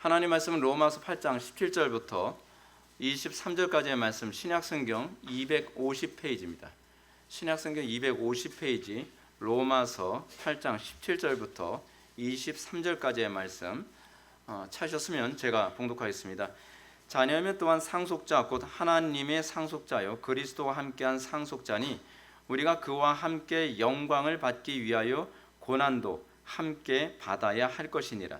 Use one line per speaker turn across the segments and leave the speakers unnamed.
하나님 말씀은 로마서 8장 17절부터 23절까지의 말씀, 신약성경 250페이지입니다. 신약성경 250페이지 로마서 8장 17절부터 23절까지의 말씀 찾으셨으면 제가 봉독하겠습니다. 자녀면 또한 상속자 곧 하나님의 상속자요 그리스도와 함께한 상속자니 우리가 그와 함께 영광을 받기 위하여 고난도 함께 받아야 할 것이니라.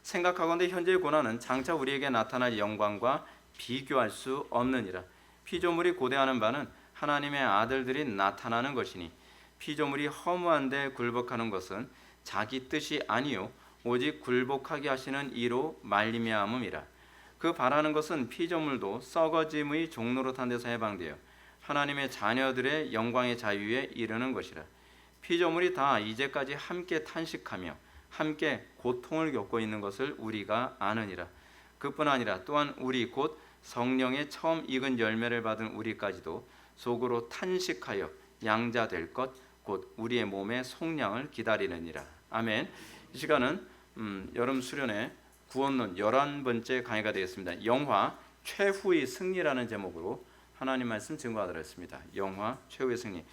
생각하건대 현재의 고난은 장차 우리에게 나타날 영광과 비교할 수 없느니라. 피조물이 고대하는 바는 하나님의 아들들이 나타나는 것이니 피조물이 허무한데 굴복하는 것은 자기 뜻이 아니요 오직 굴복하게 하시는 이로 말미암음이라. 그 바라는 것은 피조물도 썩어짐의 종노릇한 데서 해방되어 하나님의 자녀들의 영광의 자유에 이르는 것이라. 피조물이 다 이제까지 함께 탄식하며 함께 고통을 겪고 있는 것을 우리가 아느니라. 그뿐 아니라 또한 우리 곧 성령의 처음 익은 열매를 받은 우리까지도 속으로 탄식하여 양자될 것 곧 우리의 몸의 속량을 기다리느니라. 아멘. 이 시간은 여름 수련회 구원론 11번째 강의가 되겠습니다. 영화 최후의 승리라는 제목으로 하나님 말씀 증거하도록 했습니다. 영화 최후의 승리.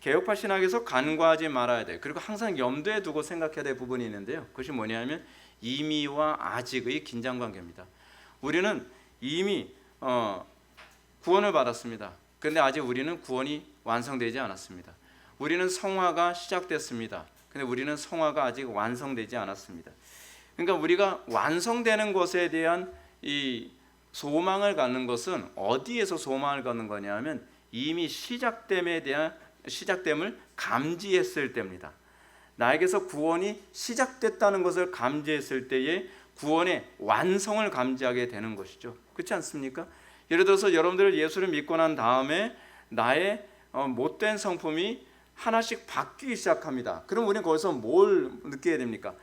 개혁파 신학에서 간과하지 말아야 돼. 그리고 항상 염두에 두고 생각해야 될 부분이 있는데요. 그것이 뭐냐면 이미와 아직의 긴장관계입니다. 우리는 이미 구원을 받았습니다. 그런데 아직 우리는 구원이 완성되지 않았습니다. 우리는 성화가 시작됐습니다. 근데 우리는 성화가 아직 완성되지 않았습니다. 그러니까 우리가 완성되는 것에 대한 이 소망을 갖는 것은 어디에서 소망을 갖는 거냐면 이미 시작됨을 감지했을 때입니다. 나에게서 구원이 시작됐다는 것을 감지했을 때에 구원의 완성을 감지하게 되는 것이죠. 그렇지 않습니까? 예를 들어서 여러분들 예수를 믿고 난 다음에 나의 못된 성품이 하나씩 바뀌기 시작합니다. 그럼 우리는 거기서 뭘 느끼게 됩니까?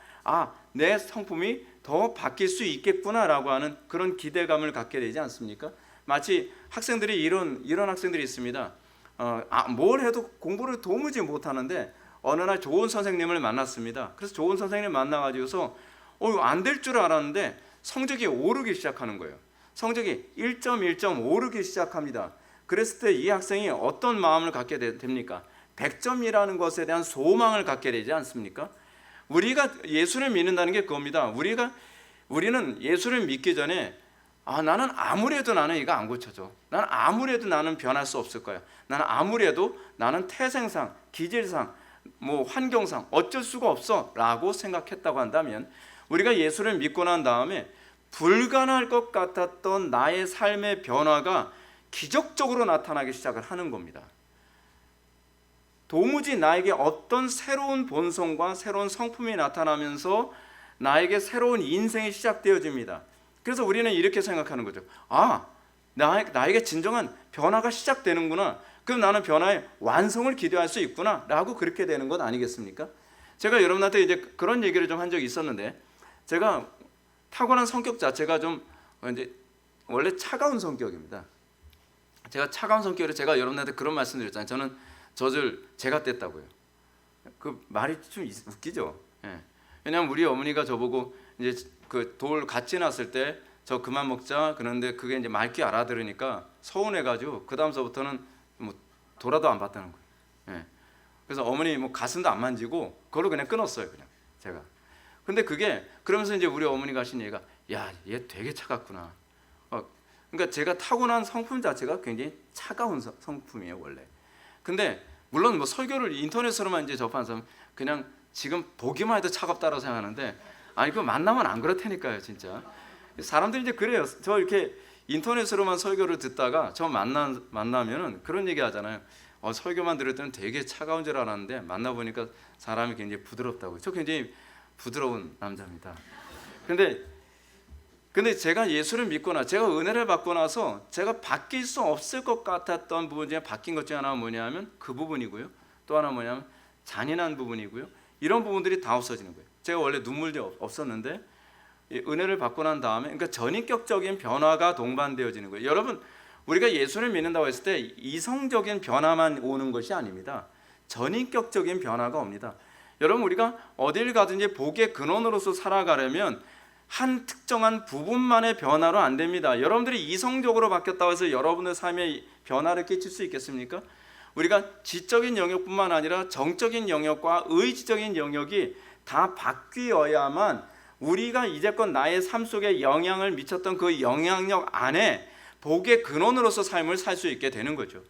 내 성품이 더 바뀔 수 있겠구나라고 하는 그런 기대감을 갖게 되지 않습니까? 마치 학생들이 이런 학생들이 있습니다. 뭘 해도 공부를 도무지 못하는데 어느 날 좋은 선생님을 만났습니다. 그래서 좋은 선생님을 만나가지고서 안 될 줄 알았는데 성적이 오르기 시작하는 거예요. 성적이 1.1점 오르기 시작합니다. 그랬을 때 이 학생이 어떤 마음을 갖게 됩니까? 100점이라는 것에 대한 소망을 갖게 되지 않습니까? 우리가 예수를 믿는다는 게 그겁니다. 우리는 예수를 믿기 전에 나는 아무래도 나는 이거 안 고쳐져. 나는 아무래도 나는 변할 수 없을 거야. 나는 아무래도 나는 태생상, 기질상, 환경상 어쩔 수가 없어 라고 생각했다고 한다면 우리가 예수를 믿고 난 다음에 불가능할 것 같았던 나의 삶의 변화가 기적적으로 나타나기 시작을 하는 겁니다. 도무지 나에게 어떤 새로운 본성과 새로운 성품이 나타나면서 나에게 새로운 인생이 시작되어집니다. 그래서 우리는 이렇게 생각하는 거죠. 나에게 진정한 변화가 시작되는구나. 그럼 나는 변화의 완성을 기대할 수 있구나 라고 그렇게 되는 것 아니겠습니까? 제가 여러분한테 이제 그런 얘기를 좀 한 적이 있었는데 제가 타고난 성격 자체가 좀 이제 원래 차가운 성격입니다. 제가 차가운 성격으로 제가 여러분한테 그런 말씀 드렸잖아요. 저는 젖을 제가 뗐다고요. 그 말이 좀 웃기죠. 예. 왜냐하면 우리 어머니가 저보고 이제 그 돌 갓 지났을 때 저 그만 먹자 그런데 그게 이제 맑게 알아들으니까 서운해가지고 그 다음서부터는 돌아도 안 봤다는 거예요. 예. 그래서 어머니 가슴도 안 만지고 그걸로 그냥 끊었어요. 그냥 제가. 근데 그게 그러면서 이제 우리 어머니가 하신 얘기가 얘 되게 차갑구나. 그러니까 제가 타고난 성품 자체가 굉장히 차가운 성품이에요 원래. 근데 물론 설교를 인터넷으로만 이제 접한 사람 그냥 지금 보기만 해도 차갑다라고 생각하는데 그 만나면 안 그렇다니까요 진짜. 사람들이 이제 그래요. 저 이렇게 인터넷으로만 설교를 듣다가 저 만나면은 그런 얘기 하잖아요. 설교만 들을 때는 되게 차가운 줄 알았는데 만나보니까 사람이 굉장히 부드럽다고. 저 굉장히 부드러운 남자입니다. 근데 제가 예수를 믿거나 제가 은혜를 받고 나서 제가 바뀔 수 없을 것 같았던 부분 중에 바뀐 것 중에 하나가 뭐냐면 그 부분이고요. 또 하나 뭐냐면 잔인한 부분이고요. 이런 부분들이 다 없어지는 거예요. 제가 원래 눈물도 없었는데 은혜를 받고 난 다음에 그러니까 전인격적인 변화가 동반되어지는 거예요. 여러분 우리가 예수를 믿는다고 했을 때 이성적인 변화만 오는 것이 아닙니다. 전인격적인 변화가 옵니다. 여러분 우리가 어딜 가든지 복의 근원으로서 살아가려면 한 특정한 부분만의 변화로 안 됩니다. 여러분들이 이성적으로 바뀌었다고 해서 여러분의 삶에 변화를 끼칠 수 있겠습니까? 우리가 지적인 영역뿐만 아니라 정적인 영역과 의지적인 영역이 다 바뀌어야만 우리가 이제껏 나의 삶 속에 영향을 미쳤던 그 영향력 안에 복의 근원으로서 삶을 살 수 있게 되는 거죠.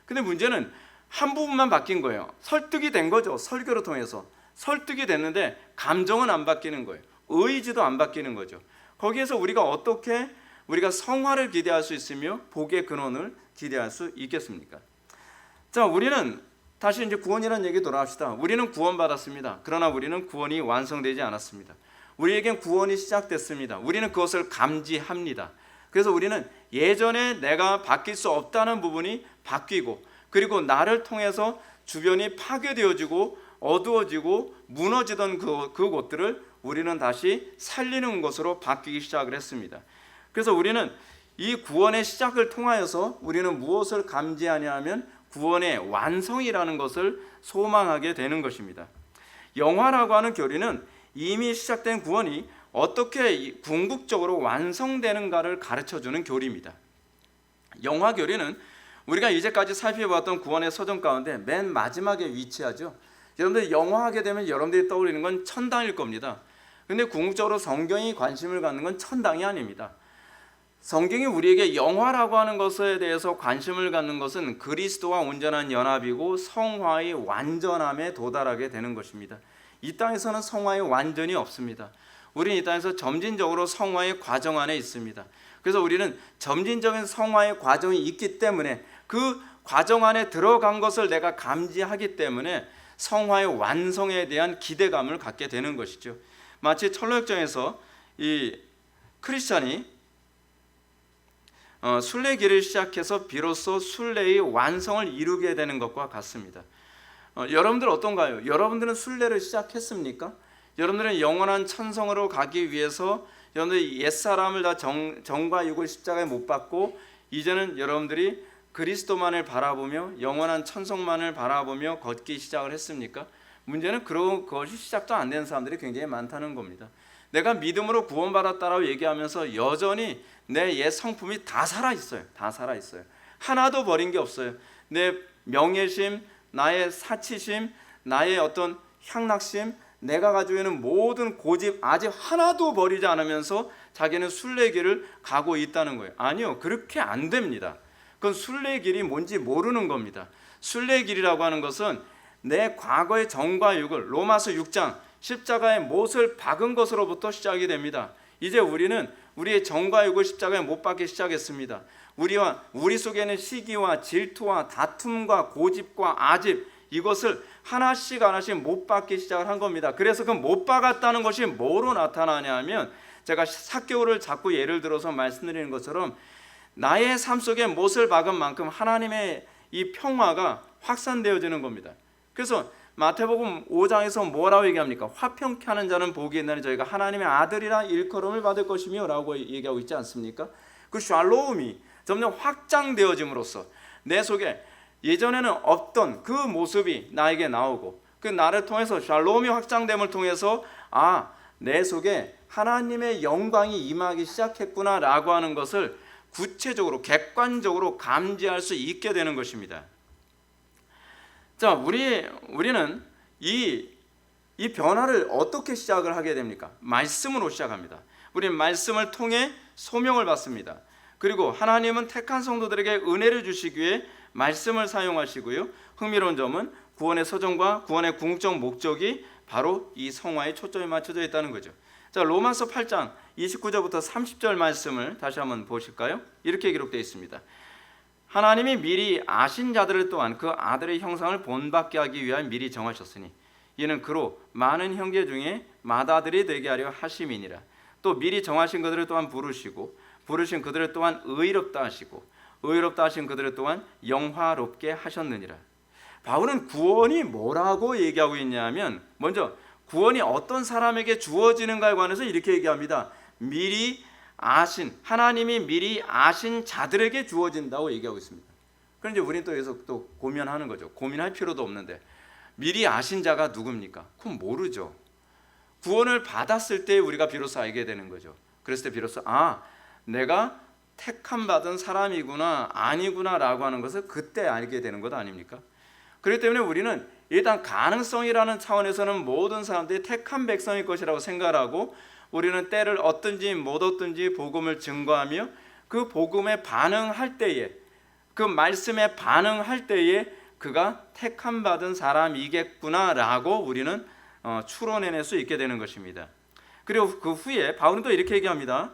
근데 문제는 한 부분만 바뀐 거예요. 설득이 된 거죠. 설교를 통해서 설득이 됐는데 감정은 안 바뀌는 거예요. 의지도 안 바뀌는 거죠. 거기에서 우리가 어떻게 우리가 성화를 기대할 수 있으며 복의 근원을 기대할 수 있겠습니까? 자, 우리는 다시 이제 구원이라는 얘기 돌아갑시다. 우리는 구원받았습니다. 그러나 우리는 구원이 완성되지 않았습니다. 우리에겐 구원이 시작됐습니다. 우리는 그것을 감지합니다. 그래서 우리는 예전에 내가 바뀔 수 없다는 부분이 바뀌고, 그리고 나를 통해서 주변이 파괴되어지고 어두워지고 무너지던 그곳들을 우리는 다시 살리는 것으로 바뀌기 시작을 했습니다. 그래서 우리는 이 구원의 시작을 통하여서 우리는 무엇을 감지하냐 하면 구원의 완성이라는 것을 소망하게 되는 것입니다. 영화라고 하는 교리는 이미 시작된 구원이 어떻게 궁극적으로 완성되는가를 가르쳐주는 교리입니다. 영화 교리는 우리가 이제까지 살펴봤던 구원의 서정 가운데 맨 마지막에 위치하죠. 여러분들 영화하게 되면 여러분들이 떠올리는 건 천당일 겁니다. 근데 궁극적으로 성경이 관심을 갖는 건 천당이 아닙니다. 성경이 우리에게 영화라고 하는 것에 대해서 관심을 갖는 것은 그리스도와 온전한 연합이고 성화의 완전함에 도달하게 되는 것입니다. 이 땅에서는 성화의 완전이 없습니다. 우리는 이 땅에서 점진적으로 성화의 과정 안에 있습니다. 그래서 우리는 점진적인 성화의 과정이 있기 때문에 그 과정 안에 들어간 것을 내가 감지하기 때문에 성화의 완성에 대한 기대감을 갖게 되는 것이죠. 마치 철로역정에서 이 크리스찬이 순례길을 시작해서 비로소 순례의 완성을 이루게 되는 것과 같습니다. 여러분들 어떤가요? 여러분들은 순례를 시작했습니까? 여러분들은 영원한 천성으로 가기 위해서 여러분들이 옛사람을 다 정과 육을 십자가에 못 박고 이제는 여러분들이 그리스도만을 바라보며 영원한 천성만을 바라보며 걷기 시작을 했습니까? 문제는 그것이 시작도 안 된 사람들이 굉장히 많다는 겁니다. 내가 믿음으로 구원받았다라고 얘기하면서 여전히 내 옛 성품이 다 살아있어요. 다 살아있어요. 하나도 버린 게 없어요. 내 명예심, 나의 사치심, 나의 어떤 향락심, 내가 가지고 있는 모든 고집 아직 하나도 버리지 않으면서 자기는 순례길을 가고 있다는 거예요. 아니요, 그렇게 안 됩니다. 그건 순례길이 뭔지 모르는 겁니다. 순례길이라고 하는 것은 내 과거의 정과 육을 로마서 6장 십자가의 못을 박은 것으로부터 시작이 됩니다. 이제 우리는 우리의 정과 육을 십자가에 못 박기 시작했습니다. 우리 속에는 시기와 질투와 다툼과 고집과 아집, 이것을 하나씩 못 박기 시작을 한 겁니다. 그래서 그 못 박았다는 것이 뭐로 나타나냐 하면, 제가 삭개오를 자꾸 예를 들어서 말씀드리는 것처럼 나의 삶 속에 못을 박은 만큼 하나님의 이 평화가 확산되어지는 겁니다. 그래서 마태복음 5장에서 뭐라고 얘기합니까? 화평케 하는 자는 복이 있나니 저희가 하나님의 아들이라 일컬음을 받을 것이며 라고 얘기하고 있지 않습니까? 그 샬롬이 점점 확장되어짐으로써 내 속에 예전에는 없던 그 모습이 나에게 나오고, 그 나를 통해서 샬롬이 확장됨을 통해서 내 속에 하나님의 영광이 임하기 시작했구나 라고 하는 것을 구체적으로 객관적으로 감지할 수 있게 되는 것입니다. 자, 우리는 이 변화를 어떻게 시작을 하게 됩니까? 말씀으로 시작합니다. 우리는 말씀을 통해 소명을 받습니다. 그리고 하나님은 택한 성도들에게 은혜를 주시기 위해 말씀을 사용하시고요. 흥미로운 점은 구원의 서정과 구원의 궁극적 목적이 바로 이 성화에 초점이 맞춰져 있다는 거죠. 자, 로마서 8장 29절부터 30절 말씀을 다시 한번 보실까요? 이렇게 기록되어 있습니다. 하나님이 미리 아신 자들을 또한 그 아들의 형상을 본받게 하기 위하여 미리 정하셨으니 이는 그로 많은 형제 중에 맏아들이 되게 하려 하심이니라. 또 미리 정하신 그들을 또한 부르시고 부르신 그들을 또한 의롭다 하시고 의롭다 하신 그들을 또한 영화롭게 하셨느니라. 바울은 구원이 뭐라고 얘기하고 있냐면, 먼저 구원이 어떤 사람에게 주어지는가에 관해서 이렇게 얘기합니다. 미리 아신, 하나님이 미리 아신 자들에게 주어진다고 얘기하고 있습니다. 그런데 우리는 또 여기서 또 고민하는 거죠. 고민할 필요도 없는데 미리 아신 자가 누굽니까? 그건 모르죠. 구원을 받았을 때 우리가 비로소 알게 되는 거죠. 그랬을 때 비로소 내가 택함 받은 사람이구나 아니구나라고 하는 것을 그때 알게 되는 것 아닙니까? 그렇기 때문에 우리는 일단 가능성이라는 차원에서는 모든 사람들이 택한 백성일 것이라고 생각하고 우리는 때를 얻든지 못 얻든지 복음을 증거하며 그 복음에 반응할 때에 그 말씀에 반응할 때에 그가 택함 받은 사람이겠구나라고 우리는 추론해낼 수 있게 되는 것입니다. 그리고 그 후에 바울은 또 이렇게 얘기합니다.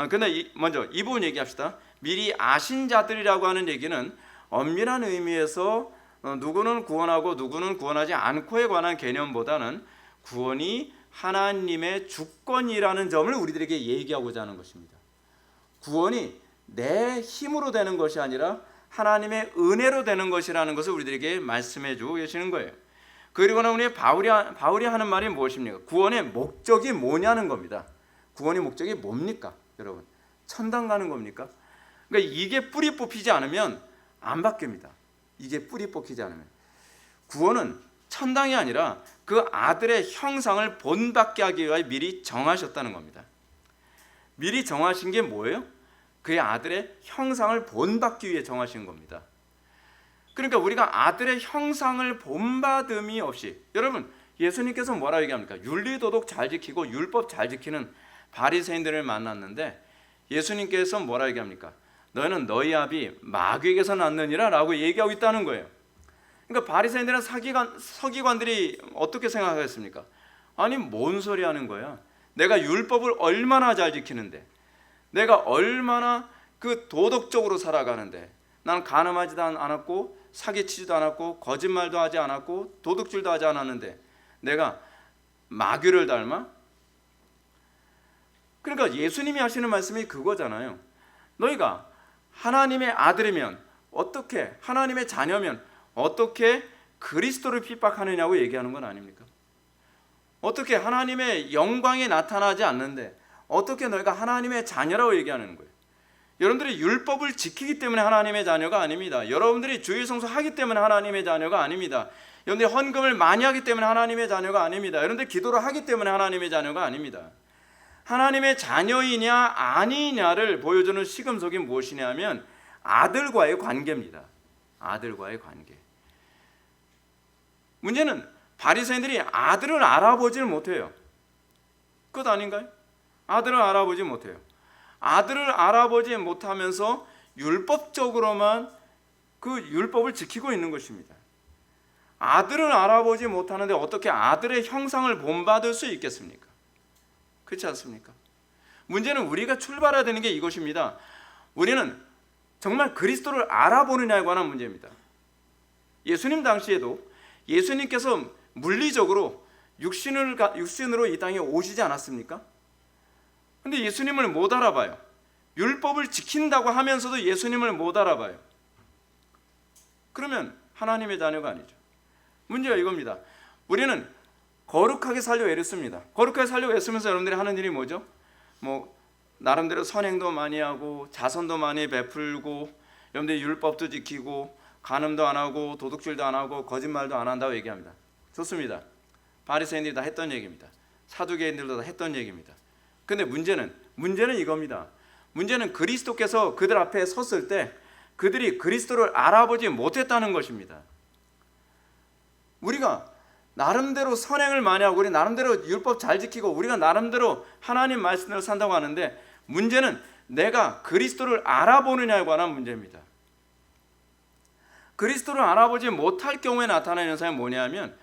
근데 먼저 이 부분 얘기합시다. 미리 아신 자들이라고 하는 얘기는 엄밀한 의미에서 누구는 구원하고 누구는 구원하지 않고에 관한 개념보다는 구원이 하나님의 주권이라는 점을 우리들에게 얘기하고자 하는 것입니다. 구원이 내 힘으로 되는 것이 아니라 하나님의 은혜로 되는 것이라는 것을 우리들에게 말씀해 주고 계시는 거예요. 그리고 우리 바울이 하는 말이 무엇입니까? 구원의 목적이 뭐냐는 겁니다. 구원의 목적이 뭡니까? 여러분, 천당 가는 겁니까? 그러니까 이게 뿌리 뽑히지 않으면 안 바뀝니다. 이게 뿌리 뽑히지 않으면 구원은 천당이 아니라 그 아들의 형상을 본받게 하기 위하여 미리 정하셨다는 겁니다. 미리 정하신 게 뭐예요? 그의 아들의 형상을 본받기 위해 정하신 겁니다. 그러니까 우리가 아들의 형상을 본받음이 없이, 여러분 예수님께서 뭐라고 얘기합니까? 윤리도덕 잘 지키고 율법 잘 지키는 바리새인들을 만났는데 예수님께서 뭐라고 얘기합니까? 너희는 너희 아비 마귀에게서 났느니라 라고 얘기하고 있다는 거예요. 그러니까 바리새인들은 서기관들이 어떻게 생각하겠습니까? 아니 뭔 소리 하는 거야? 내가 율법을 얼마나 잘 지키는데, 내가 얼마나 그 도덕적으로 살아가는데, 나는 간음하지도 않았고 사기치지도 않았고 거짓말도 하지 않았고 도둑질도 하지 않았는데 내가 마귀를 닮아? 그러니까 예수님이 하시는 말씀이 그거잖아요. 너희가 하나님의 아들이면 어떻게, 하나님의 자녀면 어떻게 그리스도를 핍박하느냐고 얘기하는 건 아닙니까? 어떻게 하나님의 영광이 나타나지 않는데 어떻게 너희가 하나님의 자녀라고 얘기하는 거예요? 여러분들이 율법을 지키기 때문에 하나님의 자녀가 아닙니다. 여러분들이 주일 성수하기 때문에 하나님의 자녀가 아닙니다. 여러분들이 헌금을 많이 하기 때문에 하나님의 자녀가 아닙니다. 여러분들이 기도를 하기 때문에 하나님의 자녀가 아닙니다. 하나님의 자녀이냐 아니냐를 보여주는 시금석이 무엇이냐면 아들과의 관계입니다. 아들과의 관계. 문제는 바리새인들이 아들을 알아보질 못해요. 그것 아닌가요? 아들을 알아보지 못해요. 아들을 알아보지 못하면서 율법적으로만 그 율법을 지키고 있는 것입니다. 아들을 알아보지 못하는데 어떻게 아들의 형상을 본받을 수 있겠습니까? 그렇지 않습니까? 문제는 우리가 출발해야 되는 게 이것입니다. 우리는 정말 그리스도를 알아보느냐에 관한 문제입니다. 예수님 당시에도 예수님께서 물리적으로 육신으로 이 땅에 오시지 않았습니까? 근데 예수님을 못 알아봐요. 율법을 지킨다고 하면서도 예수님을 못 알아봐요. 그러면 하나님의 자녀가 아니죠. 문제가 이겁니다. 우리는 거룩하게 살려고 애를 씁니다. 거룩하게 살려고 애쓰면서 여러분들이 하는 일이 뭐죠? 나름대로 선행도 많이 하고 자선도 많이 베풀고 여러분들이 율법도 지키고 간음도 안 하고 도둑질도 안 하고 거짓말도 안 한다고 얘기합니다. 좋습니다. 바리새인들이 다 했던 얘기입니다. 사두개인들도 다 했던 얘기입니다. 근데 문제는 이겁니다. 문제는 그리스도께서 그들 앞에 섰을 때 그들이 그리스도를 알아보지 못했다는 것입니다. 우리가 나름대로 선행을 많이 하고 우리 나름대로 율법 잘 지키고 우리가 나름대로 하나님 말씀대로 산다고 하는데 문제는 내가 그리스도를 알아보느냐에 관한 문제입니다. 그리스도를 알아보지 못할 경우에 나타나는 현상이 뭐냐면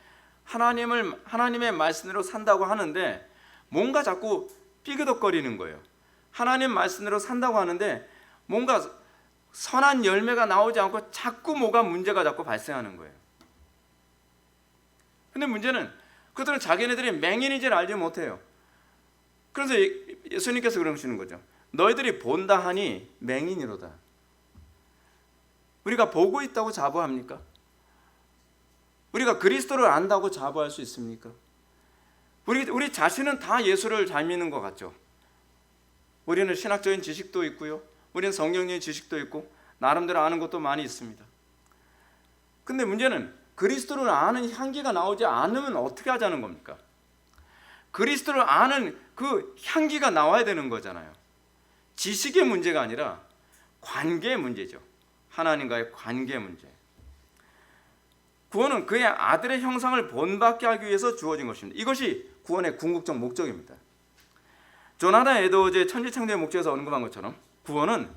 하나님의 말씀대로 산다고 하는데 뭔가 자꾸 삐그덕거리는 거예요. 하나님 말씀대로 산다고 하는데 뭔가 선한 열매가 나오지 않고 자꾸 뭐가 문제가 자꾸 발생하는 거예요. 근데 문제는 그들은 자기네들이 맹인인지를 알지 못해요. 그래서 예수님께서 그러시는 거죠. 너희들이 본다 하니 맹인이로다. 우리가 보고 있다고 자부합니까? 우리가 그리스도를 안다고 자부할 수 있습니까? 우리 자신은 다 예수를 잘 믿는 것 같죠. 우리는 신학적인 지식도 있고요. 우리는 성경적인 지식도 있고 나름대로 아는 것도 많이 있습니다. 근데 문제는 그리스도를 아는 향기가 나오지 않으면 어떻게 하자는 겁니까? 그리스도를 아는 그 향기가 나와야 되는 거잖아요. 지식의 문제가 아니라 관계의 문제죠. 하나님과의 관계 문제. 구원은 그의 아들의 형상을 본받게 하기 위해서 주어진 것입니다. 이것이 구원의 궁극적 목적입니다. 조나단 에드워즈의 천지창조의 목적에서 언급한 것처럼 구원은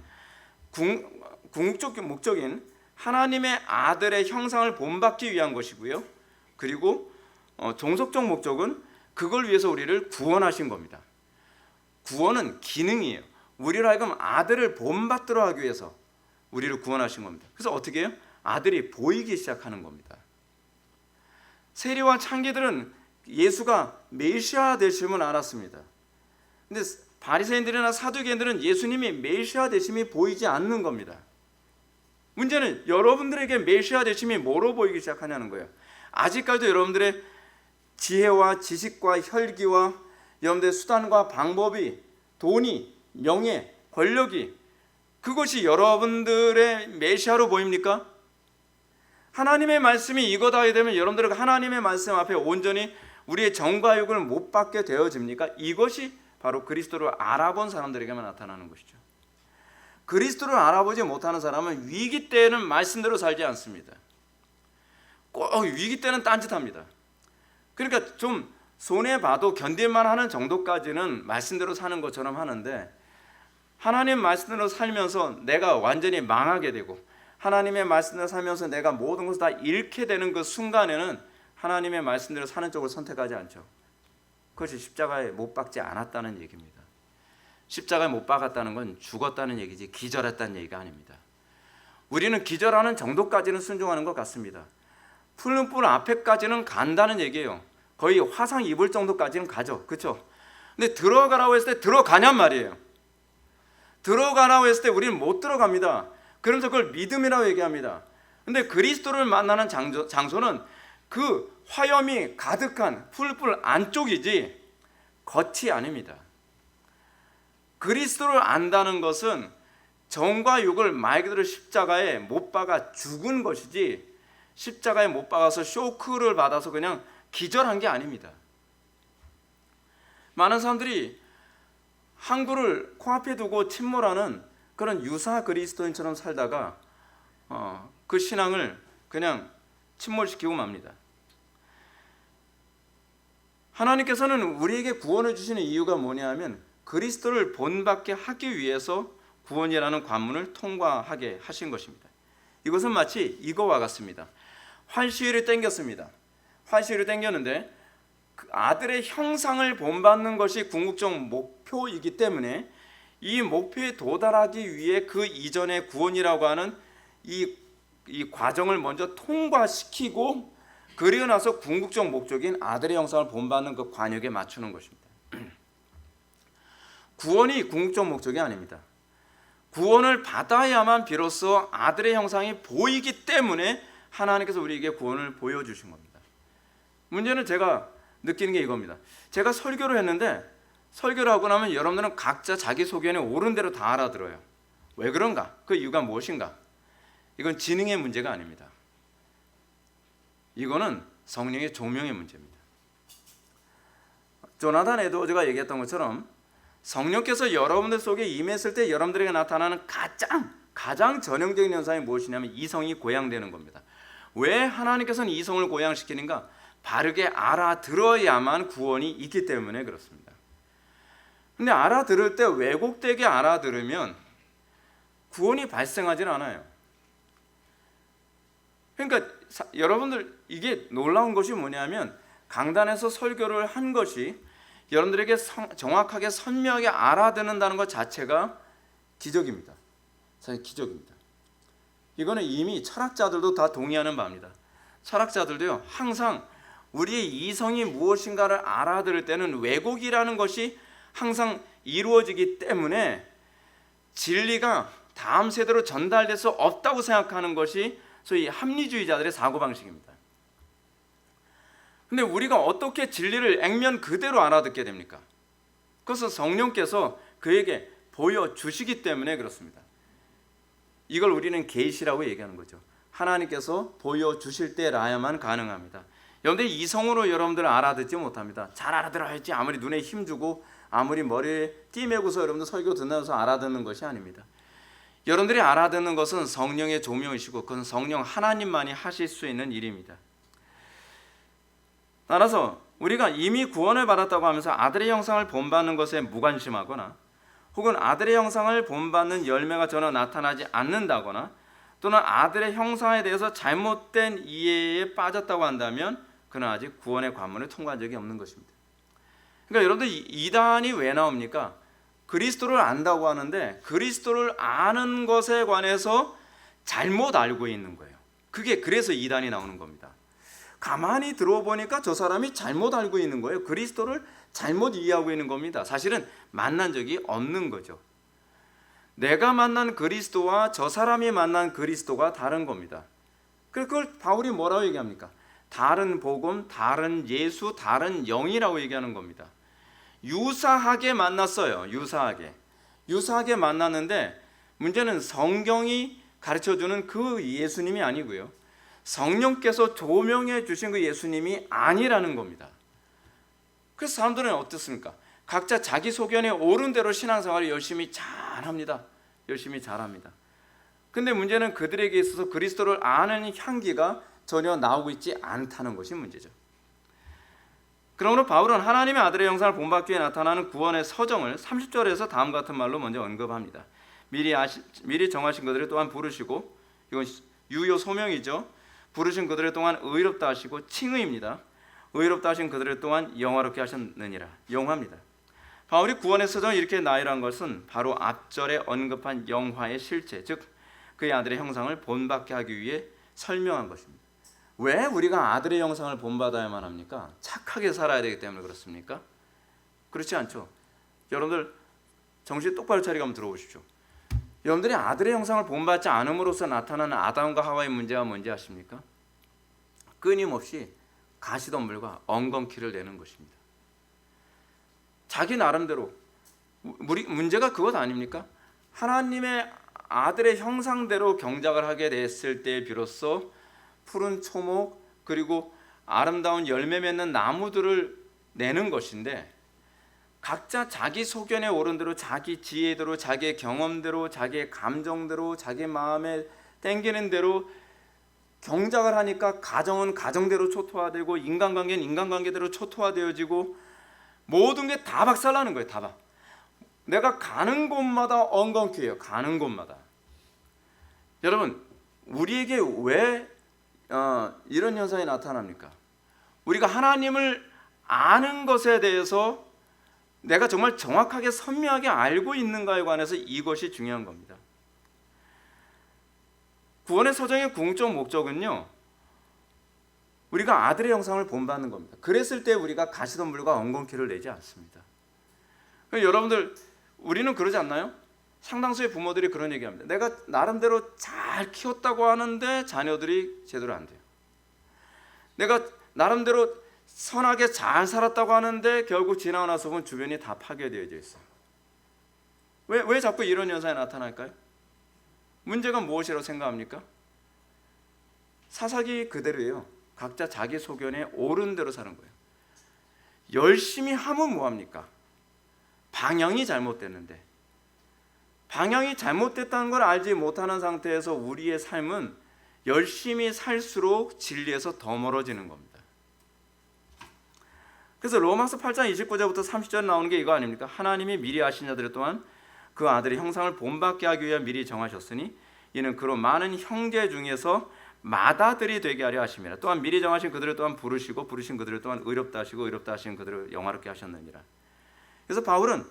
궁극적 목적인 하나님의 아들의 형상을 본받기 위한 것이고요. 그리고 종속적 목적은 그걸 위해서 우리를 구원하신 겁니다. 구원은 기능이에요. 우리로 하여금 아들을 본받도록 하기 위해서 우리를 구원하신 겁니다. 그래서 어떻게 해요? 아들이 보이기 시작하는 겁니다. 세리와 창기들은 예수가 메시아 되심을 알았습니다. 근데 바리새인들이나 사두개인들은 예수님이 메시아 되심이 보이지 않는 겁니다. 문제는 여러분들에게 메시아 되심이 뭐로 보이기 시작하냐는 거예요. 아직까지도 여러분들의 지혜와 지식과 혈기와 여러분들의 수단과 방법이, 돈이, 명예, 권력이, 그것이 여러분들의 메시아로 보입니까? 하나님의 말씀이 이거다 하게 되면 여러분들은 하나님의 말씀 앞에 온전히 우리의 정과 육을 못 받게 되어집니까? 이것이 바로 그리스도를 알아본 사람들에게만 나타나는 것이죠. 그리스도를 알아보지 못하는 사람은 위기 때에는 말씀대로 살지 않습니다. 꼭 위기 때는 딴짓합니다. 그러니까 좀 손해봐도 견딜만 하는 정도까지는 말씀대로 사는 것처럼 하는데, 하나님 말씀대로 살면서 내가 완전히 망하게 되고 하나님의 말씀대로 살면서 내가 모든 것을 다 잃게 되는 그 순간에는 하나님의 말씀대로 사는 쪽을 선택하지 않죠. 그것이 십자가에 못 박지 않았다는 얘기입니다. 십자가에 못 박았다는 건 죽었다는 얘기지 기절했다는 얘기가 아닙니다. 우리는 기절하는 정도까지는 순종하는 것 같습니다. 푸른 뿔 앞에까지는 간다는 얘기예요. 거의 화상 입을 정도까지는 가죠. 그렇죠? 근데 들어가라고 했을 때 들어가냔 말이에요. 들어가라고 했을 때 우리는 못 들어갑니다. 그러면서 그걸 믿음이라고 얘기합니다. 근데 그리스도를 만나는 장소는 그 화염이 가득한 풀뿔 안쪽이지 겉이 아닙니다. 그리스도를 안다는 것은 정과 육을 말 그대로 십자가에 못 박아 죽은 것이지, 십자가에 못 박아서 쇼크를 받아서 그냥 기절한 게 아닙니다. 많은 사람들이 항구를 코앞에 두고 침몰하는 그런 유사 그리스도인처럼 살다가 그 신앙을 그냥 침몰시키고 맙니다. 하나님께서는 우리에게 구원을 주시는 이유가 뭐냐면 그리스도를 본받게 하기 위해서 구원이라는 관문을 통과하게 하신 것입니다. 이것은 마치 이거와 같습니다. 활시위를 당겼습니다. 활시위를 당겼는데 그 아들의 형상을 본받는 것이 궁극적 목표이기 때문에 이 목표에 도달하기 위해 그 이전의 구원이라고 하는 이 과정을 먼저 통과시키고 그리고 나서 궁극적 목적인 아들의 형상을 본받는 그 관역에 맞추는 것입니다. 구원이 궁극적 목적이 아닙니다. 구원을 받아야만 비로소 아들의 형상이 보이기 때문에 하나님께서 우리에게 구원을 보여주신 겁니다. 문제는 제가 느끼는 게 이겁니다. 제가 설교를 했는데 설교를 하고 나면 여러분들은 각자 자기 소견에 옳은 대로 다 알아들어요. 왜 그런가? 그 이유가 무엇인가? 이건 지능의 문제가 아닙니다. 이거는 성령의 조명의 문제입니다. 조나단 에드워즈가 얘기했던 것처럼 성령께서 여러분들 속에 임했을 때 여러분들에게 나타나는 가장 전형적인 현상이 무엇이냐면 이성이 고양되는 겁니다. 왜 하나님께서는 이성을 고양시키는가? 바르게 알아들어야만 구원이 있기 때문에 그렇습니다. 근데 알아들을 때 왜곡되게 알아들으면 구원이 발생하진 않아요. 그러니까 여러분들 이게 놀라운 것이 뭐냐면 강단에서 설교를 한 것이 여러분들에게 정확하게 선명하게 알아듣는다는 것 자체가 기적입니다. 사실 기적입니다. 이거는 이미 철학자들도 다 동의하는 바입니다. 철학자들도요 항상 우리의 이성이 무엇인가를 알아들을 때는 왜곡이라는 것이 항상 이루어지기 때문에 진리가 다음 세대로 전달될 수 없다고 생각하는 것이 소위 합리주의자들의 사고방식입니다. 근데 우리가 어떻게 진리를 액면 그대로 알아듣게 됩니까? 그것은 성령께서 그에게 보여주시기 때문에 그렇습니다. 이걸 우리는 계시라고 얘기하는 거죠. 하나님께서 보여주실 때라야만 가능합니다. 여러분들이 이성으로 여러분들을 알아듣지 못합니다. 잘 알아들어야 할지 아무리 눈에 힘주고 아무리 머리에 띠매고서 여러분들 설교 듣면서 알아듣는 것이 아닙니다. 여러분들이 알아듣는 것은 성령의 조명이시고 그건 성령 하나님만이 하실 수 있는 일입니다. 따라서 우리가 이미 구원을 받았다고 하면서 아들의 형상을 본받는 것에 무관심하거나 혹은 아들의 형상을 본받는 열매가 전혀 나타나지 않는다거나 또는 아들의 형상에 대해서 잘못된 이해에 빠졌다고 한다면 그는 아직 구원의 관문을 통과한 적이 없는 것입니다. 그러니까 여러분들 이단이 왜 나옵니까? 그리스도를 안다고 하는데 그리스도를 아는 것에 관해서 잘못 알고 있는 거예요. 그래서 이단이 나오는 겁니다. 가만히 들어보니까 저 사람이 잘못 알고 있는 거예요. 그리스도를 잘못 이해하고 있는 겁니다. 사실은 만난 적이 없는 거죠. 내가 만난 그리스도와 저 사람이 만난 그리스도가 다른 겁니다. 그걸 바울이 뭐라고 얘기합니까? 다른 복음, 다른 예수, 다른 영이라고 얘기하는 겁니다. 유사하게 만났어요. 유사하게 만났는데 문제는 성경이 가르쳐주는 그 예수님이 아니고요, 성령께서 조명해 주신 그 예수님이 아니라는 겁니다. 그래서 사람들은 어떻습니까? 각자 자기 소견에 옳은 대로 신앙생활을 열심히 잘합니다. 근데 문제는 그들에게 있어서 그리스도를 아는 향기가 전혀 나오고 있지 않다는 것이 문제죠. 그러므로 바울은 하나님의 아들의 형상을 본받기 위해 나타나는 구원의 서정을 30절에서 다음 같은 말로 먼저 언급합니다. 미리 정하신 그들을 또한 부르시고, 이건 유효 소명이죠. 부르신 그들을 또한 의롭다 하시고, 칭의입니다. 의롭다 하신 그들을 또한 영화롭게 하셨느니라. 영화입니다. 바울이 구원의 서정을 이렇게 나열한 것은 바로 앞절에 언급한 영화의 실체, 즉 그의 아들의 형상을 본받게 하기 위해 설명한 것입니다. 왜 우리가 아들의 형상을 본받아야만 합니까? 착하게 살아야 되기 때문에 그렇습니까? 그렇지 않죠. 여러분들 정신 똑바로 차리고 한번 들어보십시오. 여러분들이 아들의 형상을 본받지 않음으로써 나타나는 아담과 하와의 문제가 뭔지 아십니까? 끊임없이 가시덤불과 엉겅퀴를 내는 것입니다. 자기 나름대로 문제가 그것 아닙니까? 하나님의 아들의 형상대로 경작을 하게 됐을 때 비로소 푸른 초목 그리고 아름다운 열매 맺는 나무들을 내는 것인데, 각자 자기 소견에 옳은 대로 자기 지혜대로 자기의 경험대로 자기의 감정대로 자기 마음에 땡기는 대로 경작을 하니까 가정은 가정대로 초토화되고 인간관계는 인간관계대로 초토화되어지고 모든 게 다 박살나는 거예요. 다 박. 내가 가는 곳마다 엉겅퀴예요. 가는 곳마다. 여러분, 우리에게 왜 이런 현상이 나타납니까? 우리가 하나님을 아는 것에 대해서 내가 정말 정확하게 선명하게 알고 있는가에 관해서 이것이 중요한 겁니다. 구원의 서정의 궁극적 목적은요, 우리가 아들의 형상을 본받는 겁니다. 그랬을 때 우리가 가시덤불과 엉겅퀴를 내지 않습니다. 여러분들, 우리는 그러지 않나요? 상당수의 부모들이 그런 얘기합니다. 내가 나름대로 잘 키웠다고 하는데 자녀들이 제대로 안 돼요. 내가 나름대로 선하게 잘 살았다고 하는데 결국 지나고 나서 보면 주변이 다 파괴되어져 있어요. 왜 자꾸 이런 현상이 나타날까요? 문제가 무엇이라고 생각합니까? 사사기 그대로예요. 각자 자기 소견에 옳은 대로 사는 거예요. 열심히 하면 뭐합니까? 방향이 잘못됐는데, 방향이 잘못됐다는 걸 알지 못하는 상태에서 우리의 삶은 열심히 살수록 진리에서 더 멀어지는 겁니다. 그래서 로마서 8장 29절부터 30절 나오는 게 이거 아닙니까? 하나님이 미리 아신 자들 또한 그 아들의 형상을 본받게 하기 위해 미리 정하셨으니 이는 그로 많은 형제 중에서 맏아들이 되게 하려 하심이라. 또한 미리 정하신 그들을 또한 부르시고 부르신 그들을 또한 의롭다 하시고 의롭다 하신 그들을 영화롭게 하셨느니라. 그래서 바울은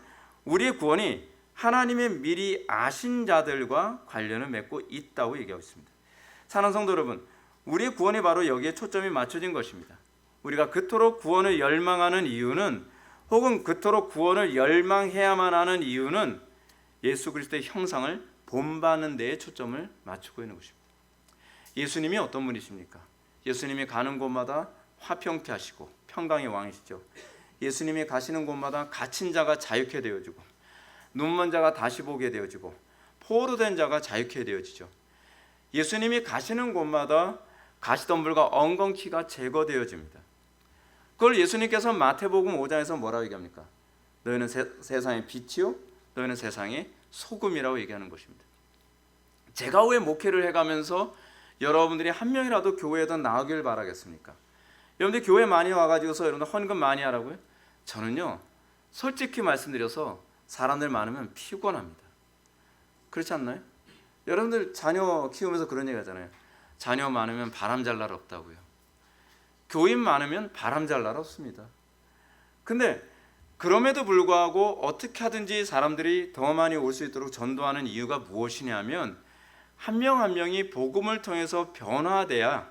우리의 구원이 하나님의 미리 아신 자들과 관련을 맺고 있다고 얘기하고 있습니다. 사랑하는 성도 여러분, 우리의 구원이 바로 여기에 초점이 맞춰진 것입니다. 우리가 그토록 구원을 열망하는 이유는, 혹은 그토록 구원을 열망해야만 하는 이유는 예수 그리스도의 형상을 본받는 데에 초점을 맞추고 있는 것입니다. 예수님이 어떤 분이십니까? 예수님이 가는 곳마다 화평케 하시고 평강의 왕이시죠. 예수님이 가시는 곳마다 갇힌 자가 자유케 되어지고 눈먼 자가 다시 보게 되어지고 포로된 자가 자유케 되어지죠. 예수님이 가시는 곳마다 가시덤불과 엉겅퀴가 제거되어집니다. 그걸 예수님께서 마태복음 5장에서 뭐라고 얘기합니까? 너희는 세상의 빛이요 너희는 세상의 소금이라고 얘기하는 것입니다. 제가 왜 목회를 해가면서 여러분들이 한 명이라도 교회에 더 나오길 바라겠습니까? 여러분들 교회 많이 와가지고서 여러분들 헌금 많이 하라고요? 저는요 솔직히 말씀드려서 사람들 많으면 피곤합니다. 그렇지 않나요? 여러분들 자녀 키우면서 그런 얘기 하잖아요. 자녀 많으면 바람잘 날 없다고요. 교인 많으면 바람잘 날 없습니다. 근데 그럼에도 불구하고 어떻게 하든지 사람들이 더 많이 올 수 있도록 전도하는 이유가 무엇이냐면 한 명 한 명이 복음을 통해서 변화돼야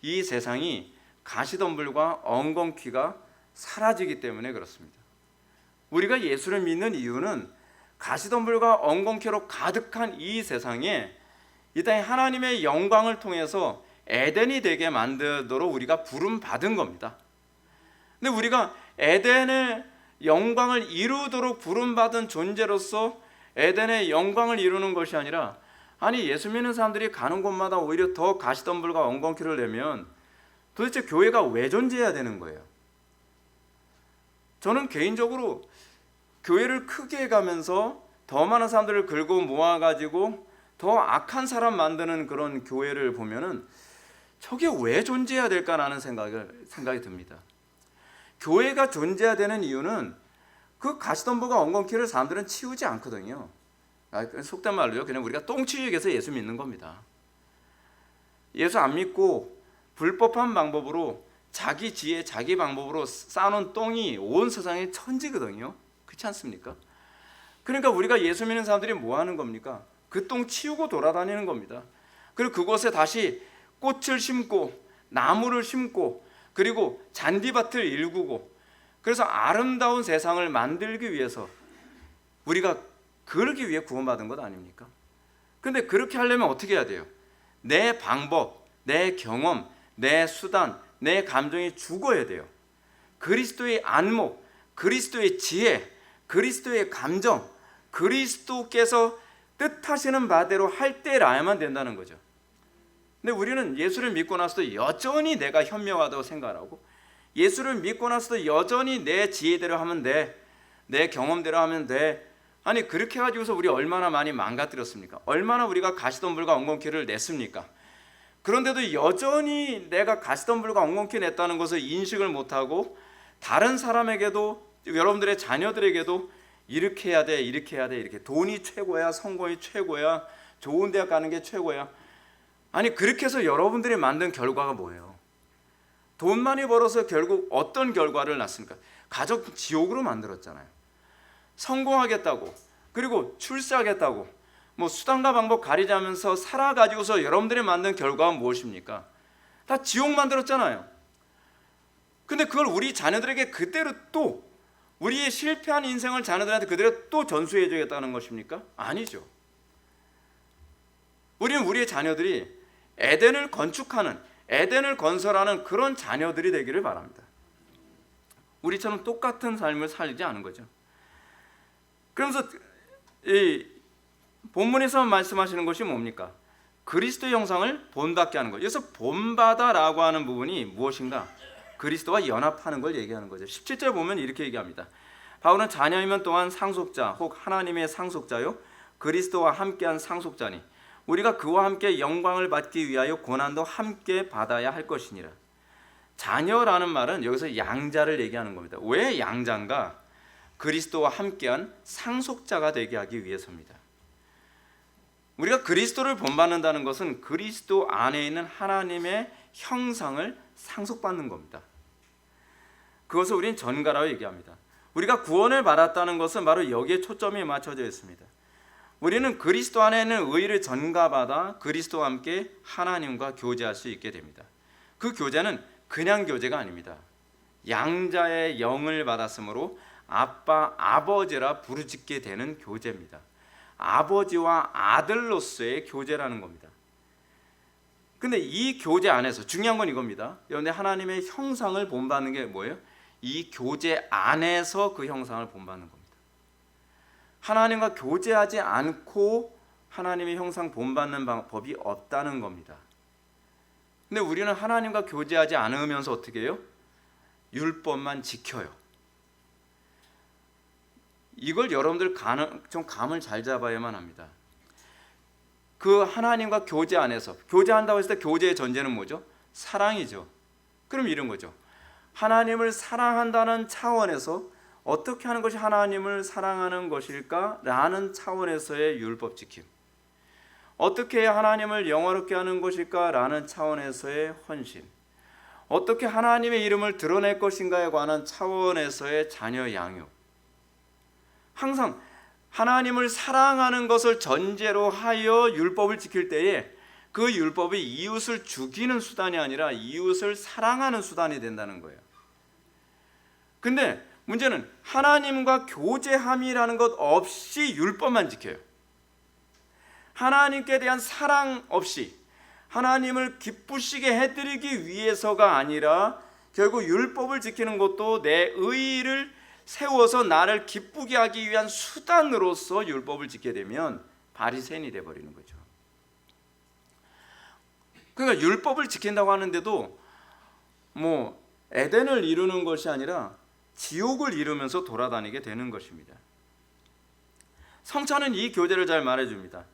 이 세상이 가시덤불과 엉겅퀴가 사라지기 때문에 그렇습니다. 우리가 예수를 믿는 이유는 가시덤불과 엉겅퀴로 가득한 이 세상에 이 땅에 하나님의 영광을 통해서 에덴이 되게 만들도록 우리가 부름 받은 겁니다. 근데 우리가 에덴의 영광을 이루도록 부름 받은 존재로서 에덴의 영광을 이루는 것이 아니라 아니 예수 믿는 사람들이 가는 곳마다 오히려 더 가시덤불과 엉겅퀴를 내면 도대체 교회가 왜 존재해야 되는 거예요? 저는 개인적으로 교회를 크게 해가면서 더 많은 사람들을 긁고 모아가지고 더 악한 사람 만드는 그런 교회를 보면은 저게 왜 존재해야 될까라는 생각이 듭니다. 교회가 존재해야 되는 이유는 그 가시덤불과 엉겅퀴를 사람들은 치우지 않거든요. 속된 말로요, 그냥 우리가 똥 치우기 위해서 예수 믿는 겁니다. 예수 안 믿고 불법한 방법으로 자기 지혜, 자기 방법으로 쌓아놓은 똥이 온 세상에 천지거든요. 그렇지 않습니까? 그러니까 우리가 예수 믿는 사람들이 뭐 하는 겁니까? 그 똥 치우고 돌아다니는 겁니다. 그리고 그곳에 다시 꽃을 심고 나무를 심고 그리고 잔디밭을 일구고 그래서 아름다운 세상을 만들기 위해서 우리가 그러기 위해 구원받은 것 아닙니까? 근데 그렇게 하려면 어떻게 해야 돼요? 내 방법, 내 경험, 내 수단, 내 감정이 죽어야 돼요. 그리스도의 안목, 그리스도의 지혜, 그리스도의 감정, 그리스도께서 뜻하시는 바대로 할 때라야만 된다는 거죠. 근데 우리는 예수를 믿고 나서도 여전히 내가 현명하다고 생각하고 예수를 믿고 나서도 여전히 내 지혜대로 하면 돼, 내 경험대로 하면 돼. 아니 그렇게 해가지고서 우리 얼마나 많이 망가뜨렸습니까? 얼마나 우리가 가시덤불과 엉겅퀴를 냈습니까? 그런데도 여전히 내가 가시덤불과 엉겅퀴 냈다는 것을 인식을 못하고 다른 사람에게도 여러분들의 자녀들에게도 이렇게 해야 돼, 이렇게 해야 돼, 이렇게 돈이 최고야, 성공이 최고야, 좋은 대학 가는 게 최고야. 아니 그렇게 해서 여러분들이 만든 결과가 뭐예요? 돈 많이 벌어서 결국 어떤 결과를 낳습니까? 가족 지옥으로 만들었잖아요. 성공하겠다고 그리고 출세하겠다고 뭐 수단과 방법 가리자면서 살아가지고서 여러분들이 만든 결과가 무엇입니까? 다 지옥 만들었잖아요. 근데 그걸 우리 자녀들에게 그대로 또 우리의 실패한 인생을 자녀들한테 그대로 또 전수해 주겠다는 것입니까? 아니죠. 우리는 우리의 자녀들이 에덴을 건축하는, 에덴을 건설하는 그런 자녀들이 되기를 바랍니다. 우리처럼 똑같은 삶을 살지 않은 거죠. 그러면서 이 본문에서 말씀하시는 것이 뭡니까? 그리스도 형상을 본받게 하는 것. 여기서 본받아라고 하는 부분이 무엇인가? 그리스도와 연합하는 걸 얘기하는 거죠. 17절 보면 이렇게 얘기합니다. 바울은 자녀이면 또한 상속자 혹 하나님의 상속자요 그리스도와 함께한 상속자니 우리가 그와 함께 영광을 받기 위하여 고난도 함께 받아야 할 것이니라. 자녀라는 말은 여기서 양자를 얘기하는 겁니다. 왜 양자인가? 그리스도와 함께한 상속자가 되게 하기 위해서입니다. 우리가 그리스도를 본받는다는 것은 그리스도 안에 있는 하나님의 형상을 상속받는 겁니다. 그것을 우리는 전가라고 얘기합니다. 우리가 구원을 받았다는 것은 바로 여기에 초점이 맞춰져 있습니다. 우리는 그리스도 안에 있는 의를 전가받아 그리스도와 함께 하나님과 교제할 수 있게 됩니다. 그 교제는 그냥 교제가 아닙니다. 양자의 영을 받았으므로 아빠, 아버지라 부르짖게 되는 교제입니다. 아버지와 아들로서의 교제라는 겁니다. 근데 이 교제 안에서 중요한 건 이겁니다. 그런데 하나님의 형상을 본받는 게 뭐예요? 이 교제 안에서 그 형상을 본받는 겁니다. 하나님과 교제하지 않고 하나님의 형상 본받는 방법이 없다는 겁니다. 근데 우리는 하나님과 교제하지 않으면서 어떻게 해요? 율법만 지켜요. 이걸 여러분들 좀 감을 잘 잡아야만 합니다. 그 하나님과 교제 안에서, 교제한다고 했을 때 교제의 전제는 뭐죠? 사랑이죠. 그럼 이런 거죠. 하나님을 사랑한다는 차원에서 어떻게 하는 것이 하나님을 사랑하는 것일까? 라는 차원에서의 율법 지킴. 어떻게 해야 하나님을 영화롭게 하는 것일까? 라는 차원에서의 헌신. 어떻게 하나님의 이름을 드러낼 것인가에 관한 차원에서의 자녀 양육. 항상 하나님을 사랑하는 것을 전제로 하여 율법을 지킬 때에 그 율법이 이웃을 죽이는 수단이 아니라 이웃을 사랑하는 수단이 된다는 거예요. 근데 문제는 하나님과 교제함이라는 것 없이 율법만 지켜요. 하나님께 대한 사랑 없이 하나님을 기쁘시게 해드리기 위해서가 아니라 결국 율법을 지키는 것도 내 의의를 세워서 나를 기쁘게 하기 위한 수단으로서 율법을 지키게 되면 바리새인이 돼버리는 거죠. 그러니까 율법을 지킨다고 하는데도 뭐 에덴을 이루는 것이 아니라 지옥을 이루면서 돌아다니게 되는 것입니다. 성찬은 이 교제를 잘 말해줍니다.